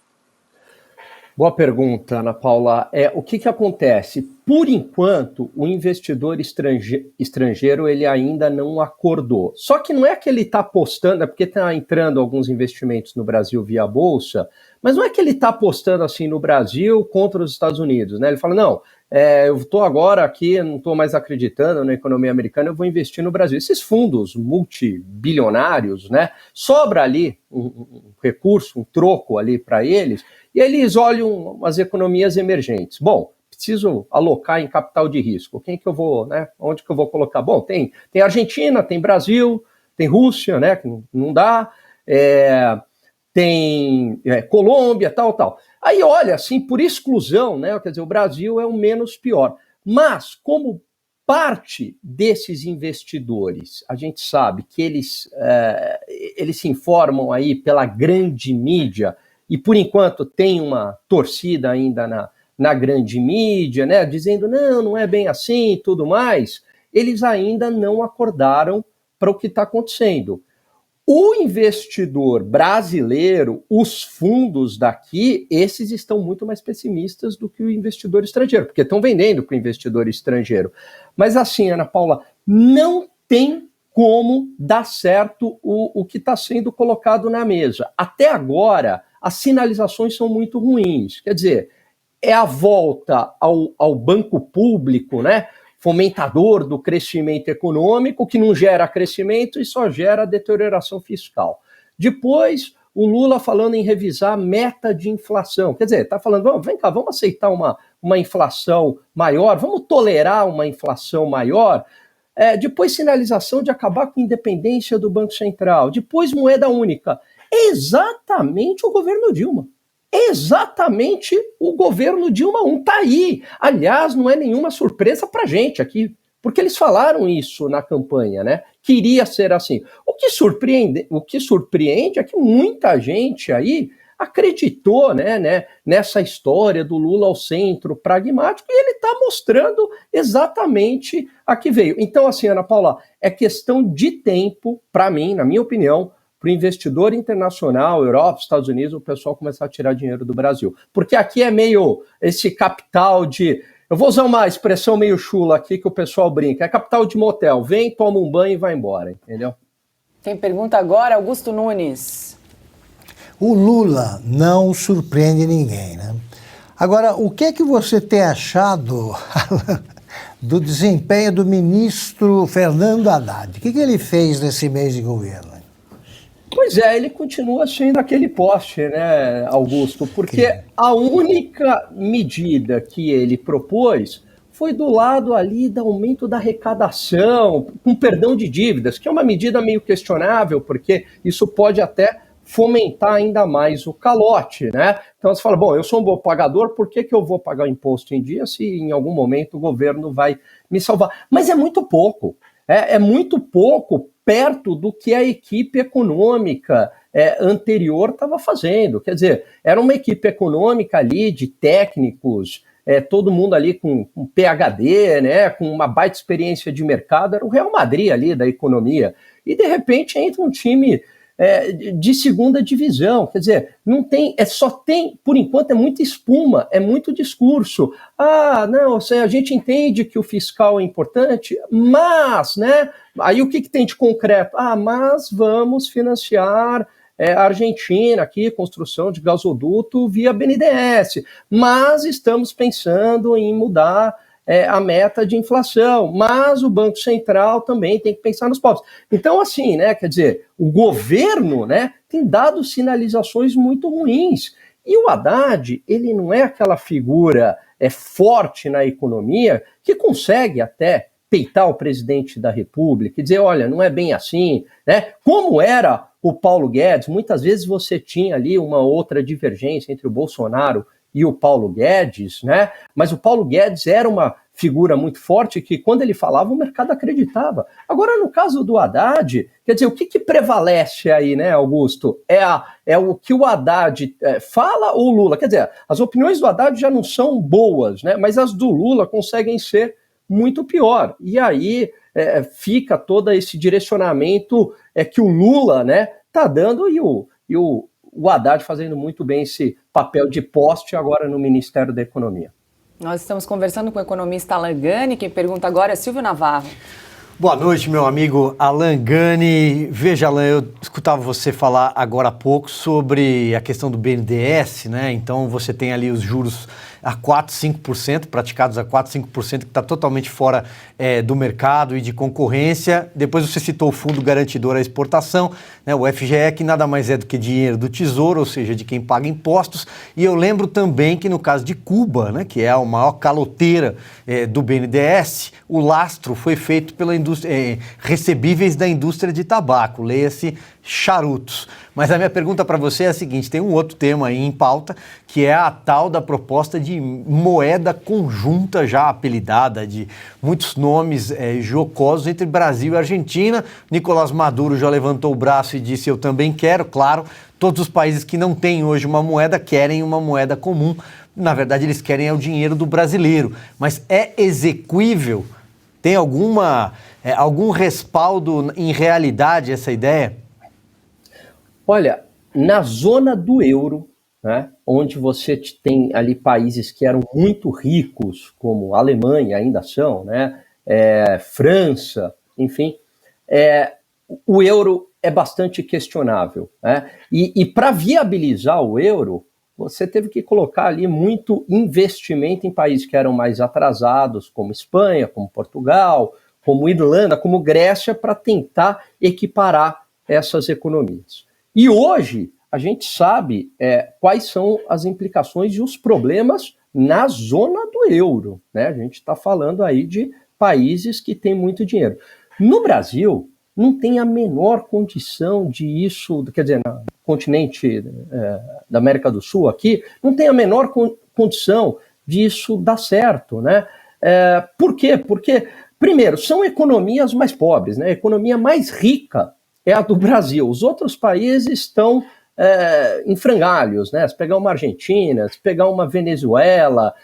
[SPEAKER 10] Boa pergunta, Ana Paula. O que acontece? Por enquanto, o investidor estrangeiro ele ainda não acordou. Só que não é que ele está apostando, é porque está entrando alguns investimentos no Brasil via Bolsa, mas não é que ele está apostando assim no Brasil contra os Estados Unidos, né? Ele fala, não, eu estou agora aqui, não estou mais acreditando na economia americana, eu vou investir no Brasil. Esses fundos multibilionários, né? Sobra ali um recurso, um troco ali para eles, e eles olham as economias emergentes. Bom, preciso alocar em capital de risco. Quem que eu vou, né? Onde que eu vou colocar? Bom, tem Argentina, tem Brasil, tem Rússia, né? Que não dá, tem Colômbia, tal. Aí, olha, assim, por exclusão, né? Quer dizer, o Brasil é o menos pior. Mas, como parte desses investidores, a gente sabe que eles se informam aí pela grande mídia, e por enquanto tem uma torcida ainda na grande mídia, né, dizendo não é bem assim e tudo mais, eles ainda não acordaram para o que está acontecendo. O investidor brasileiro, os fundos daqui, esses estão muito mais pessimistas do que o investidor estrangeiro, porque estão vendendo para o investidor estrangeiro. Mas assim, Ana Paula, não tem como dar certo o que está sendo colocado na mesa. Até agora, as sinalizações são muito ruins. Quer dizer, é a volta ao banco público, né? Fomentador do crescimento econômico, que não gera crescimento e só gera deterioração fiscal. Depois, o Lula falando em revisar a meta de inflação. Quer dizer, está falando, vem cá, vamos aceitar uma inflação maior, vamos tolerar uma inflação maior. Depois, sinalização de acabar com a independência do Banco Central. Depois, moeda única. Exatamente o governo Dilma. Exatamente o governo Dilma 1 está aí. Aliás, não é nenhuma surpresa para a gente aqui, porque eles falaram isso na campanha, né? Que iria ser assim. O que surpreende é que muita gente aí acreditou, né, nessa história do Lula ao centro pragmático, e ele está mostrando exatamente a que veio. Então, assim, Ana Paula, é questão de tempo, para mim, na minha opinião, para o investidor internacional, Europa, Estados Unidos, o pessoal começar a tirar dinheiro do Brasil. Porque aqui é meio esse capital de... Eu vou usar uma expressão meio chula aqui que o pessoal brinca. É capital de motel. Vem, toma um banho e vai embora, entendeu?
[SPEAKER 2] Quem pergunta agora é Augusto Nunes.
[SPEAKER 4] O Lula não surpreende ninguém, né? Agora, o que é que você tem achado do desempenho do ministro Fernando Haddad? O que ele fez nesse mês de governo?
[SPEAKER 10] Pois é, ele continua sendo aquele poste, né, Augusto? Porque a única medida que ele propôs foi do lado ali do aumento da arrecadação, com perdão de dívidas, que é uma medida meio questionável, porque isso pode até fomentar ainda mais o calote, né? Então você fala, bom, eu sou um bom pagador, por que eu vou pagar o imposto em dia se em algum momento o governo vai me salvar? Mas é muito pouco, é muito pouco perto do que a equipe econômica anterior estava fazendo. Quer dizer, era uma equipe econômica ali de técnicos, todo mundo ali com PhD, né, com uma baita experiência de mercado, era o Real Madrid ali da economia. E de repente entra um time de segunda divisão, quer dizer, não tem, só tem, por enquanto, é muita espuma, é muito discurso. Não, a gente entende que o fiscal é importante, mas, né, aí o que tem de concreto? Mas vamos financiar a Argentina aqui, construção de gasoduto via BNDES, mas estamos pensando em mudar a meta de inflação, mas o Banco Central também tem que pensar nos pobres. Então, assim, né, quer dizer, o governo, né, tem dado sinalizações muito ruins. E o Haddad, ele não é aquela figura forte na economia que consegue até peitar o presidente da República e dizer, olha, não é bem assim, né? Como era o Paulo Guedes, muitas vezes você tinha ali uma outra divergência entre o Bolsonaro e o Paulo Guedes, né? Mas o Paulo Guedes era uma figura muito forte que, quando ele falava, o mercado acreditava. Agora, no caso do Haddad, quer dizer, o que prevalece aí, né, Augusto? É o que o Haddad fala ou o Lula? Quer dizer, as opiniões do Haddad já não são boas, né? Mas as do Lula conseguem ser muito pior. E aí fica todo esse direcionamento que o Lula, né, tá dando e o Haddad fazendo muito bem esse papel de poste agora no Ministério da Economia.
[SPEAKER 2] Nós estamos conversando com o economista Alan Gani, quem pergunta agora é Silvio Navarro.
[SPEAKER 1] Boa noite, meu amigo Alan Gani. Veja, Alan, eu escutava você falar agora há pouco sobre a questão do BNDES, né? Então você tem ali os juros a 4, 5%, praticados a 4, 5%, que está totalmente fora do mercado e de concorrência. Depois você citou o Fundo Garantidor à Exportação, né, o FGE, que nada mais é do que dinheiro do Tesouro, ou seja, de quem paga impostos. E eu lembro também que no caso de Cuba, né, que é a maior caloteira do BNDES, o lastro foi feito pela indústria, recebíveis da indústria de tabaco, leia-se charutos. Mas a minha pergunta para você é a seguinte, tem um outro tema aí em pauta, que é a tal da proposta de de moeda conjunta já apelidada, de muitos nomes jocosos entre Brasil e Argentina. Nicolás Maduro já levantou o braço e disse: eu também quero. Claro, todos os países que não têm hoje uma moeda querem uma moeda comum. Na verdade, eles querem o dinheiro do brasileiro. Mas é execuível? Tem algum respaldo em realidade essa ideia?
[SPEAKER 10] Olha, na zona do euro, né, onde você tem ali países que eram muito ricos, como a Alemanha ainda são, né, França, enfim, o euro é bastante questionável, né? E para viabilizar o euro, você teve que colocar ali muito investimento em países que eram mais atrasados, como Espanha, como Portugal, como Irlanda, como Grécia, para tentar equiparar essas economias. E hoje a gente sabe quais são as implicações e os problemas na zona do euro, né? A gente está falando aí de países que têm muito dinheiro. No Brasil, não tem a menor condição de isso, quer dizer, no continente da América do Sul aqui, não tem a menor condição disso dar certo, né? Por quê? Porque, primeiro, são economias mais pobres, né? A economia mais rica é a do Brasil. Os outros países estão em frangalhos, né? Se pegar uma Argentina, se pegar uma Venezuela.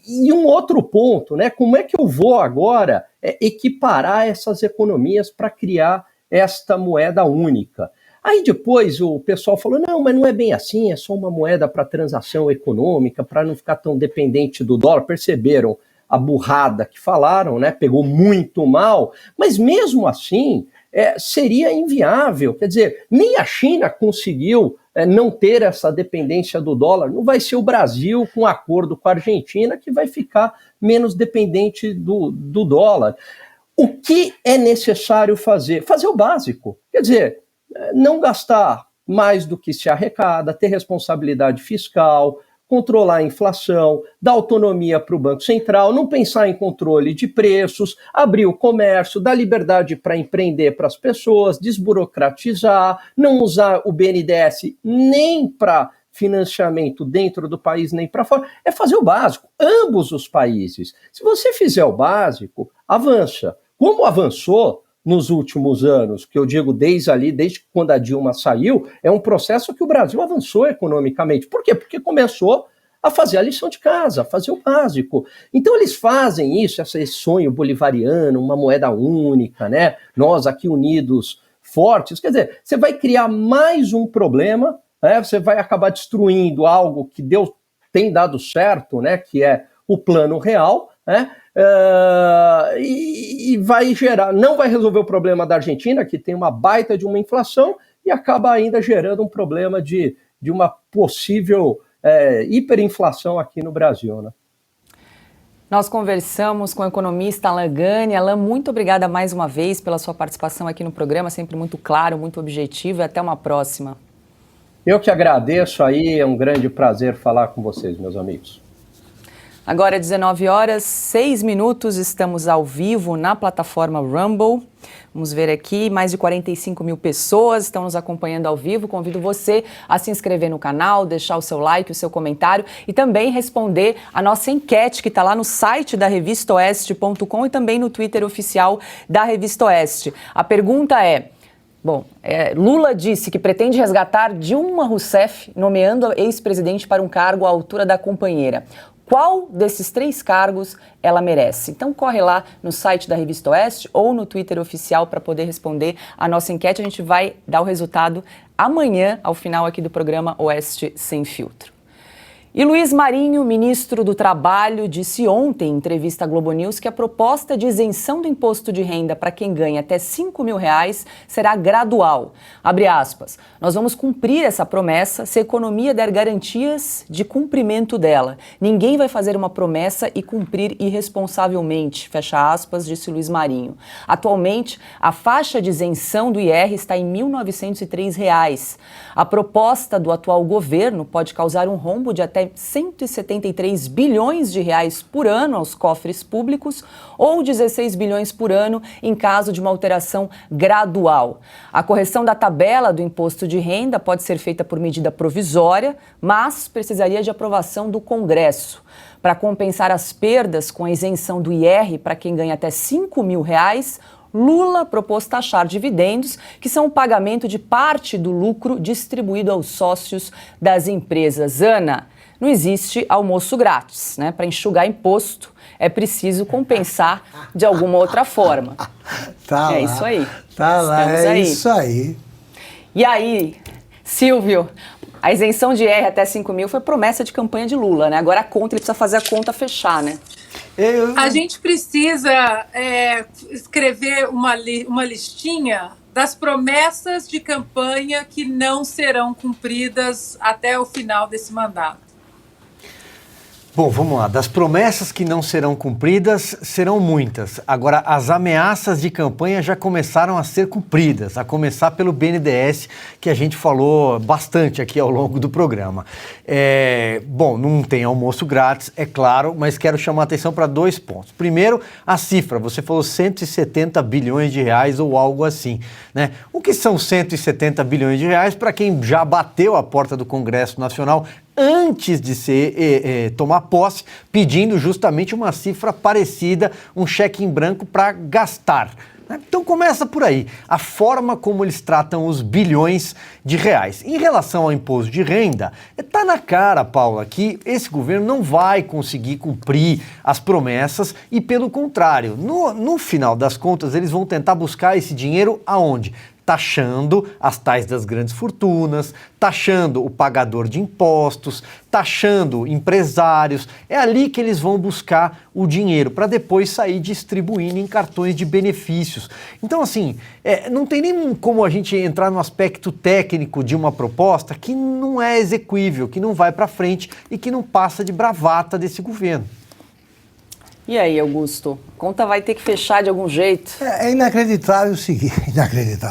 [SPEAKER 10] E um outro ponto, né? Como é que eu vou agora equiparar essas economias para criar esta moeda única? Aí depois o pessoal falou, não, mas não é bem assim, é só uma moeda para transação econômica, para não ficar tão dependente do dólar. Perceberam a burrada que falaram, né? Pegou muito mal, mas mesmo assim seria inviável. Quer dizer, nem a China conseguiu não ter essa dependência do dólar. Não vai ser o Brasil, com acordo com a Argentina, que vai ficar menos dependente do dólar. O que é necessário fazer? Fazer o básico. Quer dizer, não gastar mais do que se arrecada, ter responsabilidade fiscal, controlar a inflação, dar autonomia para o Banco Central, não pensar em controle de preços, abrir o comércio, dar liberdade para empreender para as pessoas, desburocratizar, não usar o BNDES nem para financiamento dentro do país, nem para fora. É fazer o básico, ambos os países. Se você fizer o básico, avança. Como avançou nos últimos anos, que eu digo desde quando a Dilma saiu, é um processo que o Brasil avançou economicamente. Por quê? Porque começou a fazer a lição de casa, a fazer o básico. Então eles fazem isso, esse sonho bolivariano, uma moeda única, né? Nós aqui unidos, fortes. Quer dizer, você vai criar mais um problema, né? Você vai acabar destruindo algo que tem dado certo, né? Que é o Plano Real, né? E vai gerar, não vai resolver o problema da Argentina, que tem uma baita de uma inflação, e acaba ainda gerando um problema de uma possível hiperinflação aqui no Brasil, né?
[SPEAKER 2] Nós conversamos com o economista Alan Gani. Alan, muito obrigada mais uma vez pela sua participação aqui no programa, sempre muito claro, muito objetivo, e até uma próxima.
[SPEAKER 10] Eu que agradeço aí, é um grande prazer falar com vocês, meus amigos.
[SPEAKER 2] Agora, 19h06, estamos ao vivo na plataforma Rumble. Vamos ver aqui, mais de 45 mil pessoas estão nos acompanhando ao vivo. Convido você a se inscrever no canal, deixar o seu like, o seu comentário e também responder a nossa enquete que está lá no site da revistaoeste.com e também no Twitter oficial da Revista Oeste. A pergunta é... Lula disse que pretende resgatar Dilma Rousseff, nomeando a ex-presidente para um cargo à altura da companheira. Qual desses 3 cargos ela merece? Então corre lá no site da Revista Oeste ou no Twitter oficial para poder responder a nossa enquete. A gente vai dar o resultado amanhã, ao final aqui do programa Oeste Sem Filtro. E Luiz Marinho, ministro do Trabalho, disse ontem em entrevista à Globo News que a proposta de isenção do imposto de renda para quem ganha até R$5 mil será gradual. Abre aspas, nós vamos cumprir essa promessa se a economia der garantias de cumprimento dela. Ninguém vai fazer uma promessa e cumprir irresponsavelmente, fecha aspas, disse Luiz Marinho. Atualmente, a faixa de isenção do IR está em R$ 1.903. A proposta do atual governo pode causar um rombo de até até 173 bilhões de reais por ano aos cofres públicos ou 16 bilhões por ano em caso de uma alteração gradual. A correção da tabela do imposto de renda pode ser feita por medida provisória, mas precisaria de aprovação do Congresso. Para compensar as perdas com a isenção do IR para quem ganha até R$5 mil, Lula propôs taxar dividendos, que são o pagamento de parte do lucro distribuído aos sócios das empresas. Ana, não existe almoço grátis, né? Para enxugar imposto, é preciso compensar de alguma outra forma.
[SPEAKER 4] Tá lá,
[SPEAKER 2] isso aí.
[SPEAKER 4] Tá lá,
[SPEAKER 2] Estamos
[SPEAKER 4] é
[SPEAKER 2] aí.
[SPEAKER 4] isso aí.
[SPEAKER 2] E aí, Silvio, a isenção de IR até 5 mil foi promessa de campanha de Lula, né? Agora a conta, ele precisa fazer a conta fechar, né?
[SPEAKER 3] A gente precisa escrever uma listinha das promessas de campanha que não serão cumpridas até o final desse mandato.
[SPEAKER 1] Bom, vamos lá. Das promessas que não serão cumpridas, serão muitas. Agora, as ameaças de campanha já começaram a ser cumpridas, a começar pelo BNDES, que a gente falou bastante aqui ao longo do programa. Bom, não tem almoço grátis, é claro, mas quero chamar a atenção para 2 pontos. Primeiro, a cifra. Você falou 170 bilhões de reais ou algo assim, né? O que são 170 bilhões de reais para quem já bateu a porta do Congresso Nacional antes de tomar posse, pedindo justamente uma cifra parecida, um cheque em branco para gastar. Então começa por aí, a forma como eles tratam os bilhões de reais. Em relação ao imposto de renda, está na cara, Paula, que esse governo não vai conseguir cumprir as promessas e, pelo contrário, no final das contas, eles vão tentar buscar esse dinheiro aonde? Taxando as tais das grandes fortunas, taxando o pagador de impostos, taxando empresários. É ali que eles vão buscar o dinheiro para depois sair distribuindo em cartões de benefícios. Então, assim, não tem nem como a gente entrar no aspecto técnico de uma proposta que não é execuível, que não vai para frente e que não passa de bravata desse governo.
[SPEAKER 2] E aí, Augusto? A conta vai ter que fechar de algum jeito.
[SPEAKER 4] É inacreditável o seguinte,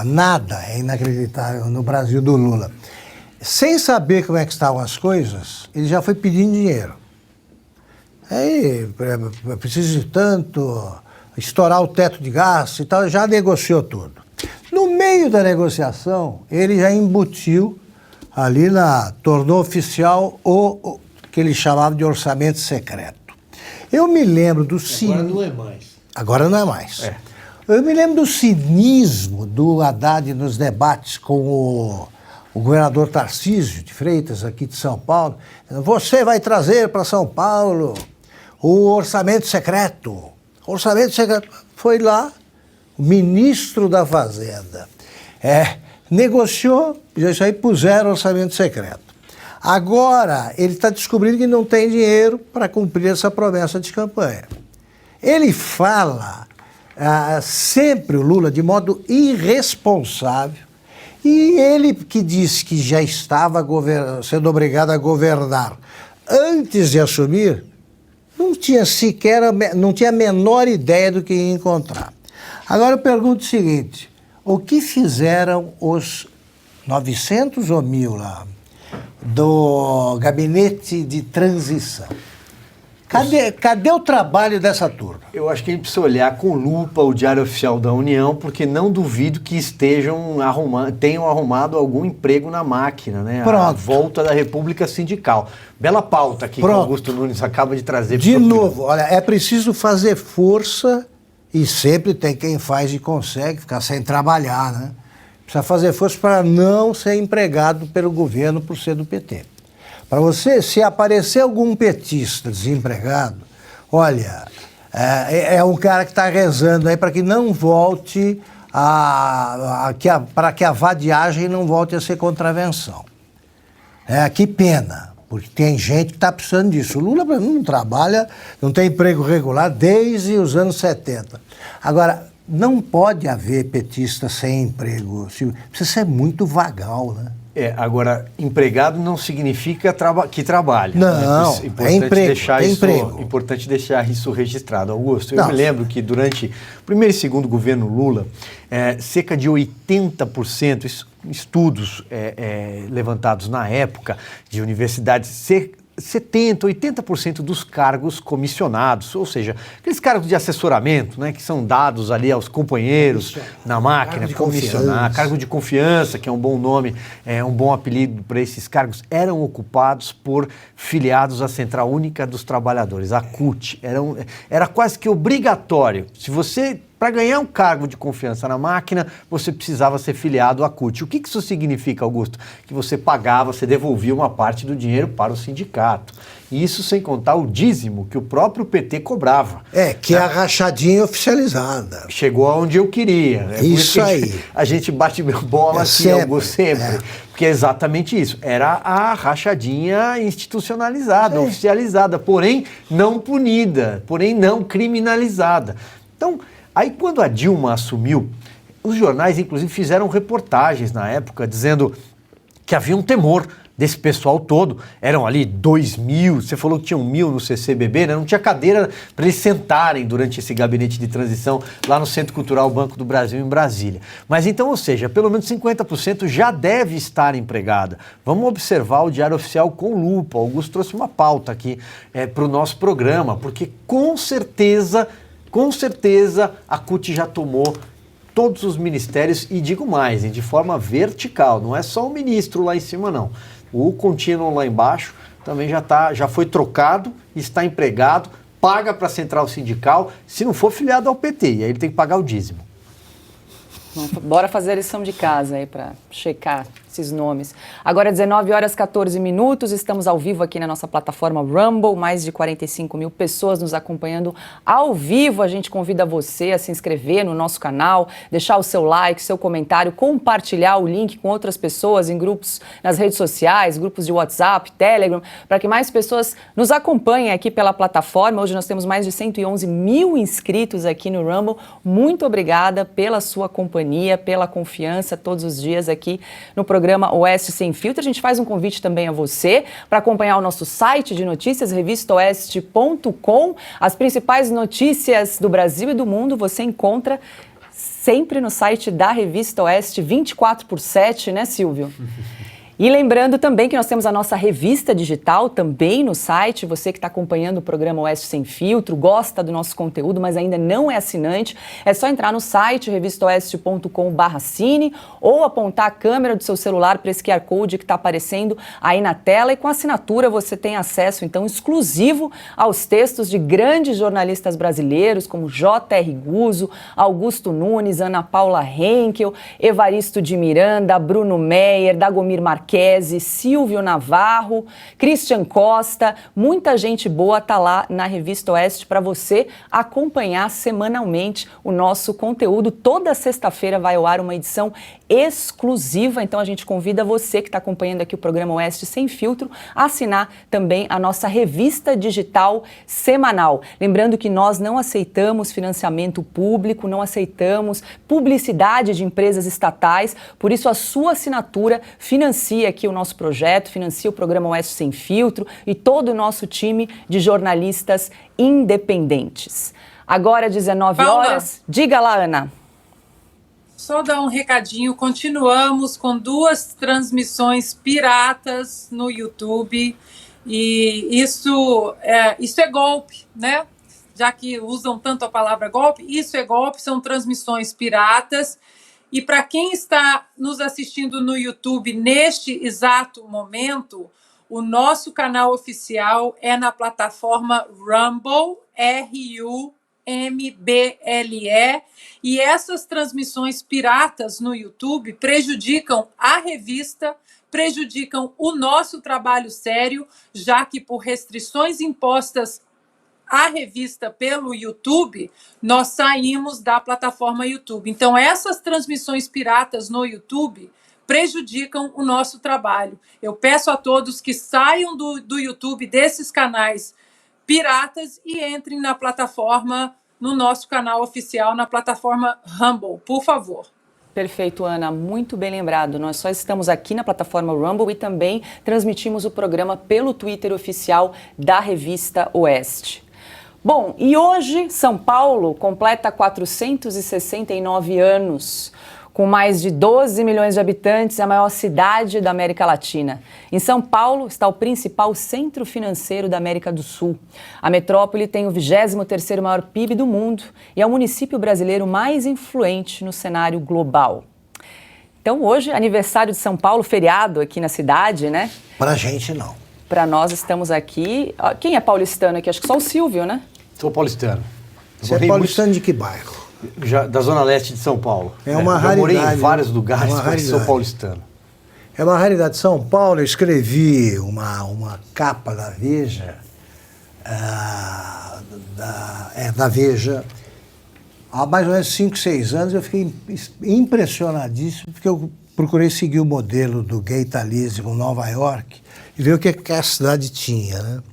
[SPEAKER 4] nada é inacreditável no Brasil do Lula. Sem saber como é que estavam as coisas, ele já foi pedindo dinheiro. Aí, preciso de tanto, estourar o teto de gasto e tal, já negociou tudo. No meio da negociação, ele já embutiu ali tornou oficial o que ele chamava de orçamento secreto. Eu me lembro do cinismo.
[SPEAKER 1] Agora não é mais.
[SPEAKER 4] Agora não é mais. Eu me lembro do cinismo do Haddad nos debates com o governador Tarcísio de Freitas, aqui de São Paulo. Você vai trazer para São Paulo o orçamento secreto. O orçamento secreto. Foi lá, o ministro da Fazenda negociou, isso aí puseram orçamento secreto. Agora, ele está descobrindo que não tem dinheiro para cumprir essa promessa de campanha. Ele fala sempre, o Lula, de modo irresponsável, e ele que disse que já estava sendo obrigado a governar antes de assumir, não tinha a menor ideia do que ia encontrar. Agora eu pergunto o seguinte, o que fizeram os 900 ou 1.000 lá do gabinete de transição? Cadê o trabalho dessa turma?
[SPEAKER 1] Eu acho que a gente precisa olhar com lupa o Diário Oficial da União, porque não duvido que tenham arrumado algum emprego na máquina, né? Pronto. A volta da República Sindical. Bela pauta aqui que o Augusto Nunes acaba de trazer.
[SPEAKER 4] De novo, olha, é preciso fazer força, e sempre tem quem faz e consegue ficar sem trabalhar, né? Precisa fazer força para não ser empregado pelo governo por ser do PT. Para você, se aparecer algum petista desempregado, olha, é um cara que está rezando aí para que não volte para que a vadiagem não volte a ser contravenção. Que pena, porque tem gente que está precisando disso. O Lula não trabalha, não tem emprego regular desde os anos 70. Agora, não pode haver petista sem emprego. Precisa ser muito vagal, né?
[SPEAKER 1] Agora, empregado não significa que trabalha.
[SPEAKER 4] Não,
[SPEAKER 1] né? Importante deixar isso registrado. Augusto, eu me lembro que durante o primeiro e segundo governo Lula, cerca de 80%, estudos levantados na época de universidades, 70%, 80% dos cargos comissionados, ou seja, aqueles cargos de assessoramento, né, que são dados ali aos companheiros na máquina, comissionar, cargo de confiança, que é um bom nome, é um bom apelido para esses cargos, eram ocupados por filiados à Central Única dos Trabalhadores, a CUT. Era quase que obrigatório. Se você, para ganhar um cargo de confiança na máquina, você precisava ser filiado à CUT. O que isso significa, Augusto? Que você pagava, você devolvia uma parte do dinheiro para o sindicato. E isso sem contar o dízimo que o próprio PT cobrava.
[SPEAKER 4] Que é a rachadinha oficializada.
[SPEAKER 1] Chegou aonde eu queria.
[SPEAKER 4] Isso aí.
[SPEAKER 1] A gente bate bola aqui, Augusto, sempre. Porque é exatamente isso. Era a rachadinha institucionalizada, oficializada, porém não punida, porém não criminalizada. Então, aí quando a Dilma assumiu, os jornais inclusive fizeram reportagens na época dizendo que havia um temor desse pessoal todo. Eram ali 2.000, você falou que tinham 1.000 no CCBB, né? Não tinha cadeira para eles sentarem durante esse gabinete de transição lá no Centro Cultural Banco do Brasil, em Brasília. Mas então, ou seja, pelo menos 50% já deve estar empregada. Vamos observar o Diário Oficial com lupa. O Augusto trouxe uma pauta aqui para o nosso programa, porque com certeza a CUT já tomou todos os ministérios, e digo mais, de forma vertical, não é só o ministro lá em cima não. O contínuo lá embaixo também já foi trocado, está empregado, paga para a central sindical, se não for filiado ao PT, e aí ele tem que pagar o dízimo.
[SPEAKER 2] Bora fazer a lição de casa aí para checar esses nomes. Agora 19h14, estamos ao vivo aqui na nossa plataforma Rumble, mais de 45 mil pessoas nos acompanhando ao vivo. A gente convida você a se inscrever no nosso canal, deixar o seu like, seu comentário, compartilhar o link com outras pessoas em grupos nas redes sociais, grupos de WhatsApp, Telegram, para que mais pessoas nos acompanhem aqui pela plataforma. Hoje nós temos mais de 111 mil inscritos aqui no Rumble. Muito obrigada pela sua companhia, pela confiança todos os dias aqui no programa Oeste Sem Filtro. A gente faz um convite também a você para acompanhar o nosso site de notícias, revistaoeste.com. As principais notícias do Brasil e do mundo você encontra sempre no site da Revista Oeste, 24/7, né, Silvio? E lembrando também que nós temos a nossa revista digital também no site. Você que está acompanhando o programa Oeste Sem Filtro, gosta do nosso conteúdo, mas ainda não é assinante, é só entrar no site revistaoeste.com/assine ou apontar a câmera do seu celular para esse QR Code que está aparecendo aí na tela, e com assinatura você tem acesso, então, exclusivo aos textos de grandes jornalistas brasileiros como J.R. Guzzo, Augusto Nunes, Ana Paula Henkel, Evaristo de Miranda, Bruno Meyer, Dagomir Marques, Silvio Navarro, Christian Costa, muita gente boa está lá na Revista Oeste para você acompanhar semanalmente o nosso conteúdo. Toda sexta-feira vai ao ar uma edição exclusiva, então a gente convida você que está acompanhando aqui o programa Oeste Sem Filtro a assinar também a nossa revista digital semanal. Lembrando que nós não aceitamos financiamento público, não aceitamos publicidade de empresas estatais, por isso a sua assinatura financia aqui o nosso projeto, financia o programa Oeste Sem Filtro e todo o nosso time de jornalistas independentes. Agora 19 horas, diga lá, Ana.
[SPEAKER 3] Só dar um recadinho, continuamos com 2 transmissões piratas no YouTube, e isso é golpe, né? Já que usam tanto a palavra golpe, isso é golpe, são transmissões piratas. E para quem está nos assistindo no YouTube neste exato momento, o nosso canal oficial é na plataforma Rumble, RUMBLE, e essas transmissões piratas no YouTube prejudicam a revista, prejudicam o nosso trabalho sério, já que por restrições impostas à revista pelo YouTube, nós saímos da plataforma YouTube. Então, essas transmissões piratas no YouTube prejudicam o nosso trabalho. Eu peço a todos que saiam do YouTube, desses canais piratas, e entrem na plataforma, no nosso canal oficial, na plataforma Rumble, por favor.
[SPEAKER 2] Perfeito, Ana, muito bem lembrado. Nós só estamos aqui na plataforma Rumble e também transmitimos o programa pelo Twitter oficial da Revista Oeste. Bom, e hoje São Paulo completa 469 anos. Com mais de 12 milhões de habitantes, é a maior cidade da América Latina. Em São Paulo está o principal centro financeiro da América do Sul. A metrópole tem o 23º maior PIB do mundo e é o município brasileiro mais influente no cenário global. Então, hoje, aniversário de São Paulo, feriado aqui na cidade, né?
[SPEAKER 4] Pra gente, não.
[SPEAKER 2] Para nós, estamos aqui. Quem é paulistano aqui? Acho que só o Silvio, né?
[SPEAKER 1] Sou paulistano.
[SPEAKER 4] Você é paulistano de que bairro?
[SPEAKER 1] Da Zona Leste de São Paulo.
[SPEAKER 4] É uma raridade.
[SPEAKER 1] Eu morei em vários lugares, mas sou paulistano.
[SPEAKER 4] É uma raridade. São Paulo, eu escrevi uma capa da Veja, da Veja, há mais ou menos 5, 6 anos. Eu fiquei impressionadíssimo, porque eu procurei seguir o modelo do Gay Talese com Nova York e ver o que a cidade tinha, né?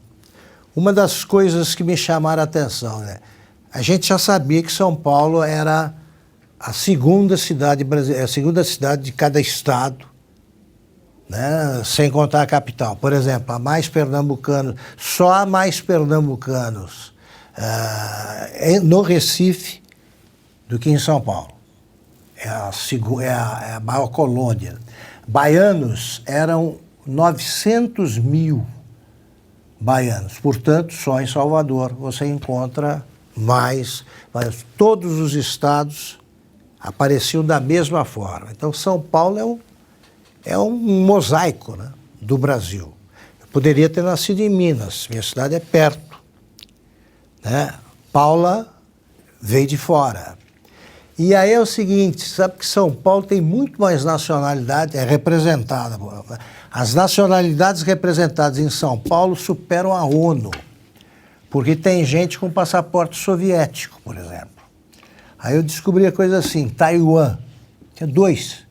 [SPEAKER 4] Uma das coisas que me chamaram a atenção, né? A gente já sabia que São Paulo era a segunda cidade brasileira, a segunda cidade de cada estado, né? Sem contar a capital. Por exemplo, há mais pernambucanos, só há mais pernambucanos no Recife do que em São Paulo. É a maior colônia. Baianos eram 900 mil baianos. Portanto, só em Salvador você encontra mais. Todos os estados apareciam da mesma forma. Então, São Paulo é um mosaico, né, do Brasil. Eu poderia ter nascido em Minas, minha cidade é perto, né? Paula veio de fora. E aí é o seguinte, sabe que São Paulo tem muito mais nacionalidade, é representada. As nacionalidades representadas em São Paulo superam a ONU, porque tem gente com passaporte soviético, por exemplo. Aí eu descobri a coisa assim, Taiwan, tinha 2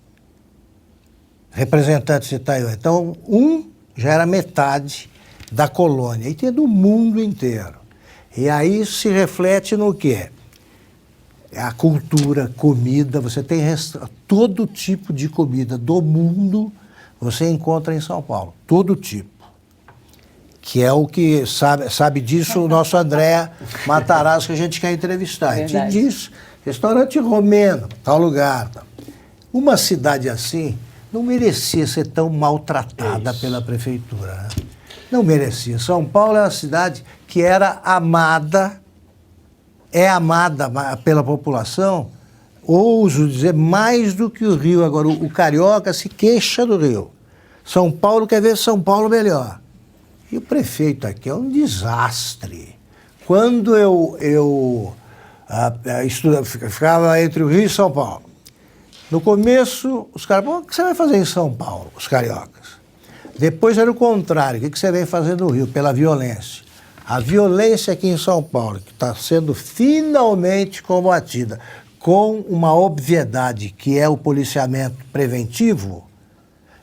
[SPEAKER 4] representantes de Taiwan. Então, um já era metade da colônia, e tinha do mundo inteiro. E aí isso se reflete no quê? A cultura, comida, você tem todo tipo de comida do mundo, você encontra em São Paulo, todo tipo. Que é o que sabe disso o nosso André Matarazzo, que a gente quer entrevistar. A gente diz, restaurante romeno, tal lugar. Tal. Uma cidade assim não merecia ser tão maltratada pela prefeitura. Né? Não merecia. São Paulo é uma cidade que era amada, é amada pela população, ouso dizer, mais do que o Rio. Agora, o carioca se queixa do Rio. São Paulo quer ver São Paulo melhor. E o prefeito aqui é um desastre. Quando eu ficava entre o Rio e São Paulo, no começo, os caras falavam, o que você vai fazer em São Paulo, os cariocas? Depois era o contrário, o que você vem fazer no Rio, pela violência? A violência aqui em São Paulo, que está sendo finalmente combatida com uma obviedade, que é o policiamento preventivo.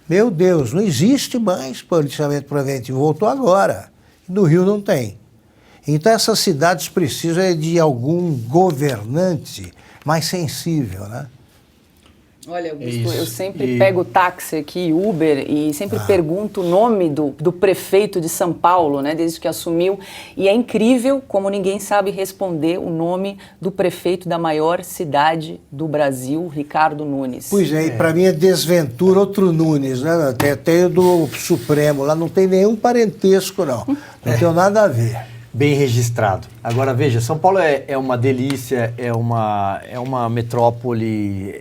[SPEAKER 4] Meu Deus, não existe mais policiamento preventivo, voltou agora. No Rio não tem. Então essas cidades precisam de algum governante mais sensível, né?
[SPEAKER 2] Olha, Augusto, eu sempre pego táxi aqui, Uber, e sempre pergunto o nome do prefeito de São Paulo, né, desde que assumiu. E é incrível como ninguém sabe responder o nome do prefeito da maior cidade do Brasil, Ricardo Nunes.
[SPEAKER 4] Pois é, e para mim é desventura, outro Nunes, né? Tem o do Supremo, lá não tem nenhum parentesco, não. Não tem nada a ver.
[SPEAKER 1] Bem registrado. Agora, veja, São Paulo é uma delícia, é uma metrópole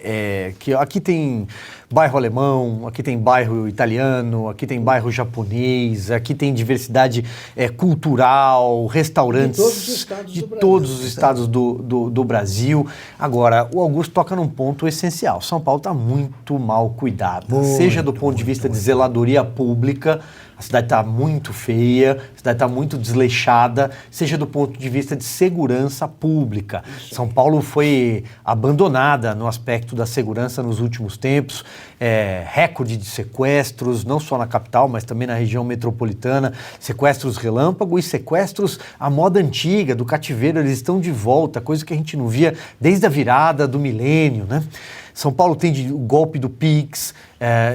[SPEAKER 1] que aqui tem bairro alemão, aqui tem bairro italiano, aqui tem bairro japonês, aqui tem diversidade cultural, restaurantes de todos os estados do Brasil. Agora, o Augusto toca num ponto essencial. São Paulo está muito mal cuidado, seja do ponto de vista de zeladoria pública. A cidade está muito feia, a cidade está muito desleixada, seja do ponto de vista de segurança pública. São Paulo foi abandonada no aspecto da segurança nos últimos tempos, recorde de sequestros, não só na capital, mas também na região metropolitana, sequestros relâmpago e sequestros à moda antiga, do cativeiro, eles estão de volta, coisa que a gente não via desde a virada do milênio, né? São Paulo tem o golpe do Pix,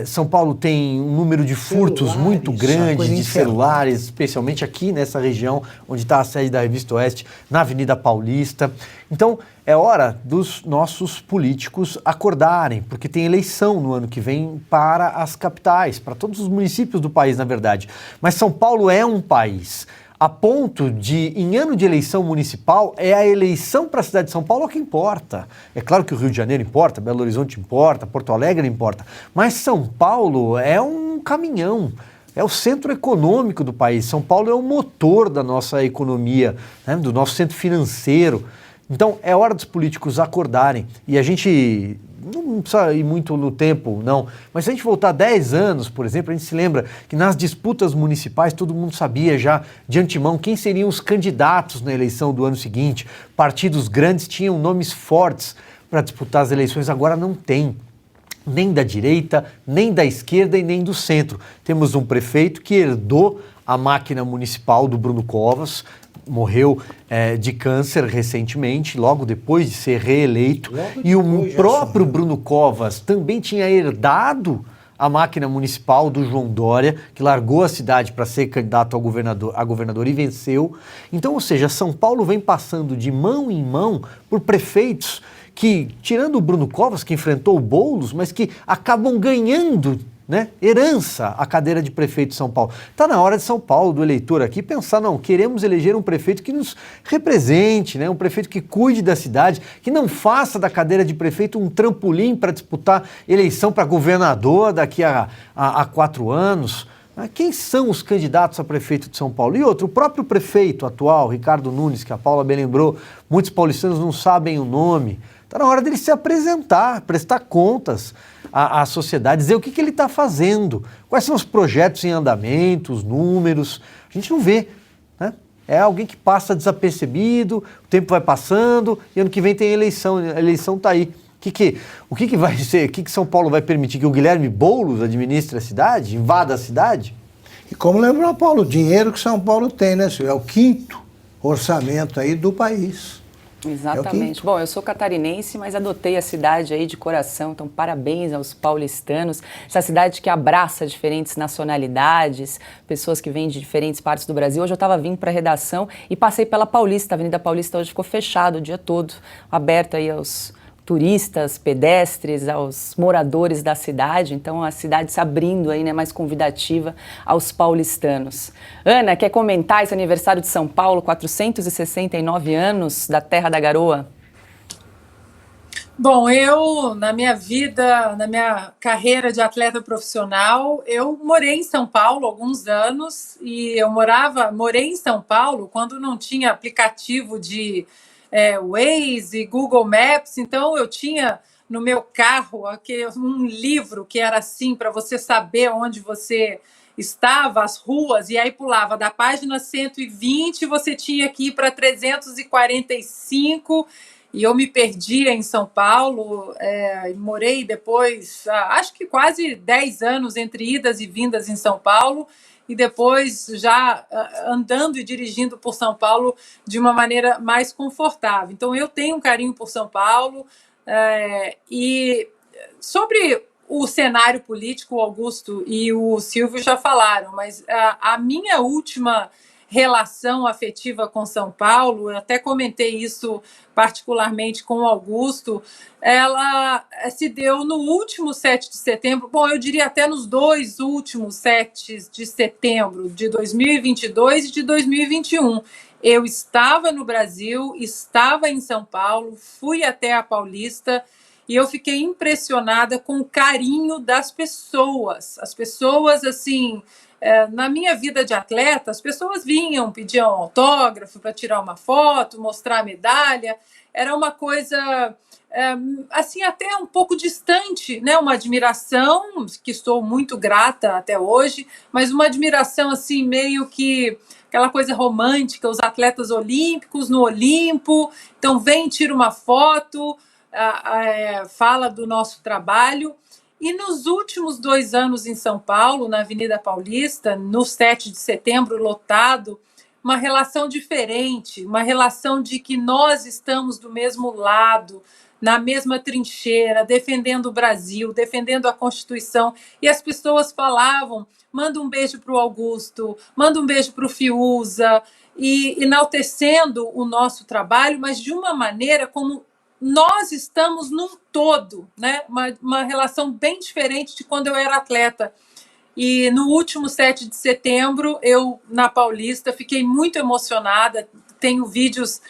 [SPEAKER 1] São Paulo tem um número de furtos muito grande de celulares, especialmente aqui nessa região onde está a sede da Revista Oeste, na Avenida Paulista. Então, é hora dos nossos políticos acordarem, porque tem eleição no ano que vem para as capitais, para todos os municípios do país, na verdade. Mas São Paulo é um país a ponto de, em ano de eleição municipal, é a eleição para a cidade de São Paulo que importa. É claro que o Rio de Janeiro importa, Belo Horizonte importa, Porto Alegre importa, mas São Paulo é um caminhão. É o centro econômico do país. São Paulo é o motor da nossa economia, né, do nosso centro financeiro. Então, é hora dos políticos acordarem. E a gente não precisa ir muito no tempo, não. Mas se a gente voltar 10 anos, por exemplo, a gente se lembra que nas disputas municipais todo mundo sabia já de antemão quem seriam os candidatos na eleição do ano seguinte. Partidos grandes tinham nomes fortes para disputar as eleições, agora não tem. Nem da direita, nem da esquerda e nem do centro. Temos um prefeito que herdou a máquina municipal do Bruno Covas, morreu de câncer recentemente, logo depois de ser reeleito, e o próprio Bruno Covas também tinha herdado a máquina municipal do João Dória, que largou a cidade para ser candidato a governador e venceu. Então, ou seja, São Paulo vem passando de mão em mão por prefeitos que, tirando o Bruno Covas, que enfrentou o Boulos, mas que acabam ganhando, né, herança a cadeira de prefeito de São Paulo. Está na hora de São Paulo, do eleitor aqui, pensar, não, queremos eleger um prefeito que nos represente, né, um prefeito que cuide da cidade, que não faça da cadeira de prefeito um trampolim para disputar eleição para governador daqui a 4 anos. Quem são os candidatos a prefeito de São Paulo? E outro, o próprio prefeito atual, Ricardo Nunes, que a Paula bem lembrou, muitos paulistanos não sabem o nome. Está na hora dele se apresentar, prestar contas à sociedade, dizer o que ele está fazendo, quais são os projetos em andamento, os números. A gente não vê, né? É alguém que passa desapercebido, o tempo vai passando e ano que vem tem eleição, a eleição está aí. O que vai ser? O que São Paulo vai permitir? Que o Guilherme Boulos administre a cidade, invada a cidade?
[SPEAKER 4] E como lembrou, Paulo, o dinheiro que São Paulo tem, né? É o 5º orçamento aí do país.
[SPEAKER 2] Exatamente. Bom, eu sou catarinense, mas adotei a cidade aí de coração, então parabéns aos paulistanos. Essa cidade que abraça diferentes nacionalidades, pessoas que vêm de diferentes partes do Brasil. Hoje eu estava vindo para a redação e passei pela Paulista. A Avenida Paulista hoje ficou fechada o dia todo, aberta aí aos turistas, pedestres, aos moradores da cidade, então a cidade se abrindo aí, né, mais convidativa aos paulistanos. Ana, quer comentar esse aniversário de São Paulo, 469 anos da Terra da Garoa?
[SPEAKER 3] Bom, eu, na minha vida, na minha carreira de atleta profissional, eu morei em São Paulo há alguns anos e eu morei em São Paulo quando não tinha aplicativo de Waze, Google Maps, então eu tinha no meu carro um livro que era assim, para você saber onde você estava, as ruas, e aí pulava da página 120, você tinha que ir para 345, e eu me perdia em São Paulo, morei depois, acho que quase 10 anos entre idas e vindas em São Paulo, e depois já andando e dirigindo por São Paulo de uma maneira mais confortável. Então, eu tenho um carinho por São Paulo. E sobre o cenário político, o Augusto e o Silvio já falaram, mas a minha última relação afetiva com São Paulo, eu até comentei isso particularmente com o Augusto, ela se deu no último 7 de setembro, bom, eu diria até nos 2 últimos 7 de setembro de 2022 e de 2021. Eu estava no Brasil, estava em São Paulo, fui até a Paulista e eu fiquei impressionada com o carinho das pessoas. As pessoas, assim, na minha vida de atleta, as pessoas vinham, pediam autógrafo para tirar uma foto, mostrar a medalha. Era uma coisa, assim, até um pouco distante, né? Uma admiração, que estou muito grata até hoje, mas uma admiração, assim, meio que aquela coisa romântica, os atletas olímpicos no Olimpo, então vem, tira uma foto, fala do nosso trabalho. E nos últimos 2 anos em São Paulo, na Avenida Paulista, no 7 de setembro, lotado, uma relação diferente, uma relação de que nós estamos do mesmo lado, na mesma trincheira, defendendo o Brasil, defendendo a Constituição. E as pessoas falavam, manda um beijo para o Augusto, manda um beijo para o Fiuza, e enaltecendo o nosso trabalho, mas de uma maneira como nós estamos num todo, né? Uma relação bem diferente de quando eu era atleta. E no último 7 de setembro, eu, na Paulista, fiquei muito emocionada. Tenho vídeos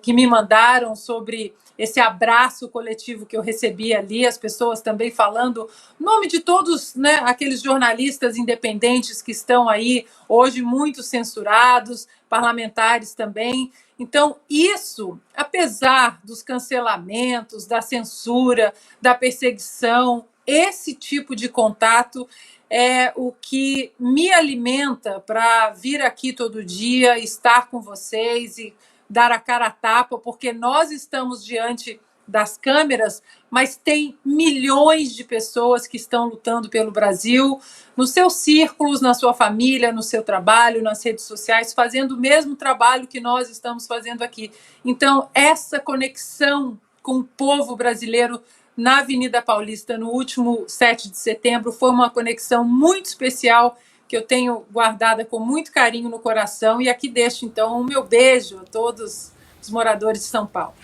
[SPEAKER 3] que me mandaram sobre esse abraço coletivo que eu recebi ali, as pessoas também falando, em nome de todos, né, aqueles jornalistas independentes que estão aí, hoje muito censurados, parlamentares também. Então, isso, apesar dos cancelamentos, da censura, da perseguição, esse tipo de contato é o que me alimenta para vir aqui todo dia, estar com vocês e dar a cara a tapa, porque nós estamos diante das câmeras, mas tem milhões de pessoas que estão lutando pelo Brasil, nos seus círculos, na sua família, no seu trabalho, nas redes sociais, fazendo o mesmo trabalho que nós estamos fazendo aqui. Então, essa conexão com o povo brasileiro na Avenida Paulista, no último 7 de setembro, foi uma conexão muito especial, que eu tenho guardada com muito carinho no coração. E aqui deixo, então, o meu beijo a todos os moradores de São Paulo.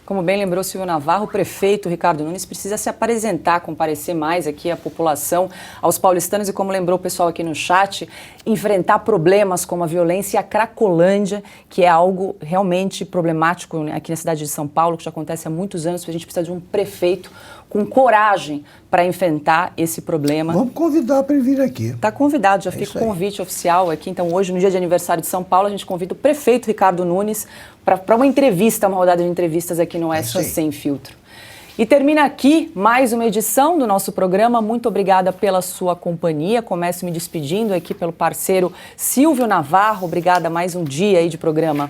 [SPEAKER 2] Como bem lembrou Silvio Navarro, o prefeito Ricardo Nunes precisa se apresentar, comparecer mais aqui à população, aos paulistanos e, como lembrou o pessoal aqui no chat, enfrentar problemas como a violência e a Cracolândia, que é algo realmente problemático, né, aqui na cidade de São Paulo, que já acontece há muitos anos. A gente precisa de um prefeito com coragem para enfrentar esse problema.
[SPEAKER 4] Vamos convidar para ele vir aqui.
[SPEAKER 2] Está convidado, já fica o convite oficial aqui. Então, hoje, no dia de aniversário de São Paulo, a gente convida o prefeito Ricardo Nunes para uma entrevista, uma rodada de entrevistas aqui no Extra Sem Filtro. E termina aqui mais uma edição do nosso programa. Muito obrigada pela sua companhia. Começo me despedindo aqui pelo parceiro Silvio Navarro. Obrigada, mais um dia aí de programa.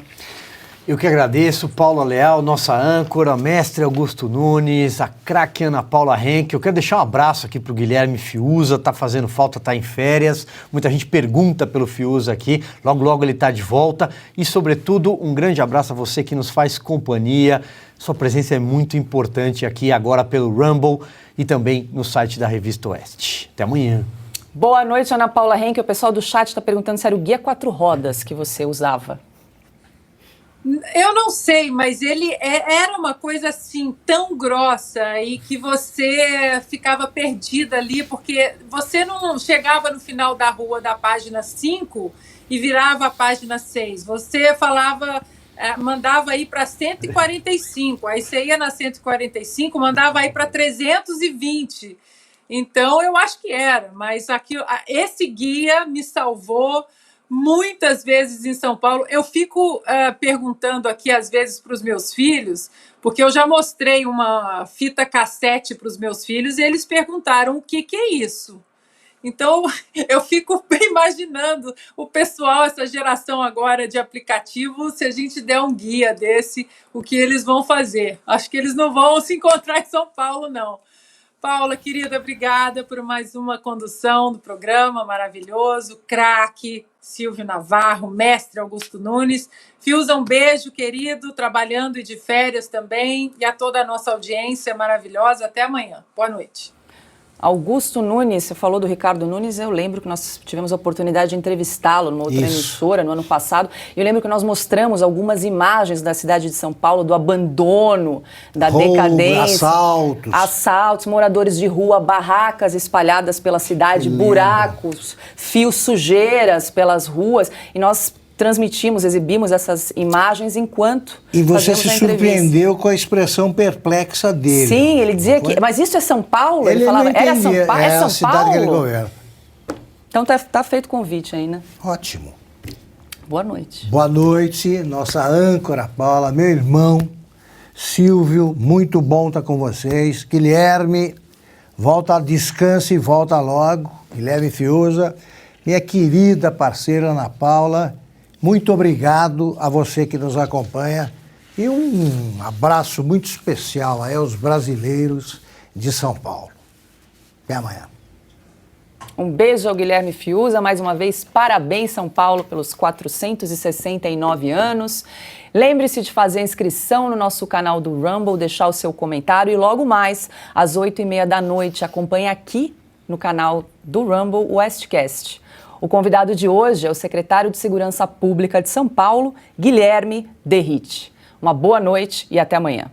[SPEAKER 1] Eu que agradeço, Paula Leal, nossa âncora, mestre Augusto Nunes, a craque Ana Paula Henke. Eu quero deixar um abraço aqui para o Guilherme Fiuza, tá fazendo falta, tá em férias. Muita gente pergunta pelo Fiuza aqui, logo logo ele tá de volta. E, sobretudo, um grande abraço a você que nos faz companhia. Sua presença é muito importante aqui agora pelo Rumble e também no site da Revista Oeste. Até amanhã.
[SPEAKER 2] Boa noite, Ana Paula Henke. O pessoal do chat está perguntando se era o guia 4 rodas que você usava.
[SPEAKER 3] Eu não sei, mas ele era uma coisa assim tão grossa e que você ficava perdida ali, porque você não chegava no final da rua da página 5 e virava a página 6. Você falava, mandava ir para 145, aí você ia na 145, mandava ir para 320. Então, eu acho que era, mas aqui, esse guia me salvou muitas vezes em São Paulo. Eu fico perguntando aqui, às vezes, para os meus filhos, porque eu já mostrei uma fita cassete para os meus filhos e eles perguntaram o que é isso. Então, eu fico imaginando o pessoal, essa geração agora de aplicativo, se a gente der um guia desse, o que eles vão fazer. Acho que eles não vão se encontrar em São Paulo, não. Paula, querida, obrigada por mais uma condução do programa maravilhoso. Craque, Silvio Navarro, mestre Augusto Nunes. Fiuza, um beijo, querido, trabalhando e de férias também. E a toda a nossa audiência maravilhosa. Até amanhã. Boa noite.
[SPEAKER 2] Augusto Nunes, você falou do Ricardo Nunes, eu lembro que nós tivemos a oportunidade de entrevistá-lo numa outra emissora no ano passado. Eu lembro que nós mostramos algumas imagens da cidade de São Paulo, do abandono, da decadência. Assaltos, moradores de rua, barracas espalhadas pela cidade, buracos, fios, sujeiras pelas ruas. E nós transmitimos, exibimos essas imagens enquanto
[SPEAKER 4] E você se surpreendeu com a expressão perplexa dele.
[SPEAKER 2] Sim, ele dizia que... Mas isso é São Paulo?
[SPEAKER 4] Ele falava,
[SPEAKER 2] era São Paulo?
[SPEAKER 4] É São a cidade Paulo? Que ele governa.
[SPEAKER 2] Então tá feito o convite aí, né?
[SPEAKER 4] Ótimo.
[SPEAKER 2] Boa noite.
[SPEAKER 4] Boa noite, nossa âncora Paula, meu irmão Silvio, muito bom estar com vocês. Guilherme, volta, descanse e volta logo. Guilherme Fiuza, minha querida parceira Ana Paula, muito obrigado a você que nos acompanha e um abraço muito especial aí aos brasileiros de São Paulo. Até amanhã.
[SPEAKER 2] Um beijo ao Guilherme Fiuza, mais uma vez, parabéns São Paulo pelos 469 anos. Lembre-se de fazer a inscrição no nosso canal do Rumble, deixar o seu comentário e logo mais, às 8h30 da noite, acompanhe aqui no canal do Rumble, o Westcast. O convidado de hoje é o secretário de Segurança Pública de São Paulo, Guilherme Derrite. Uma boa noite e até amanhã.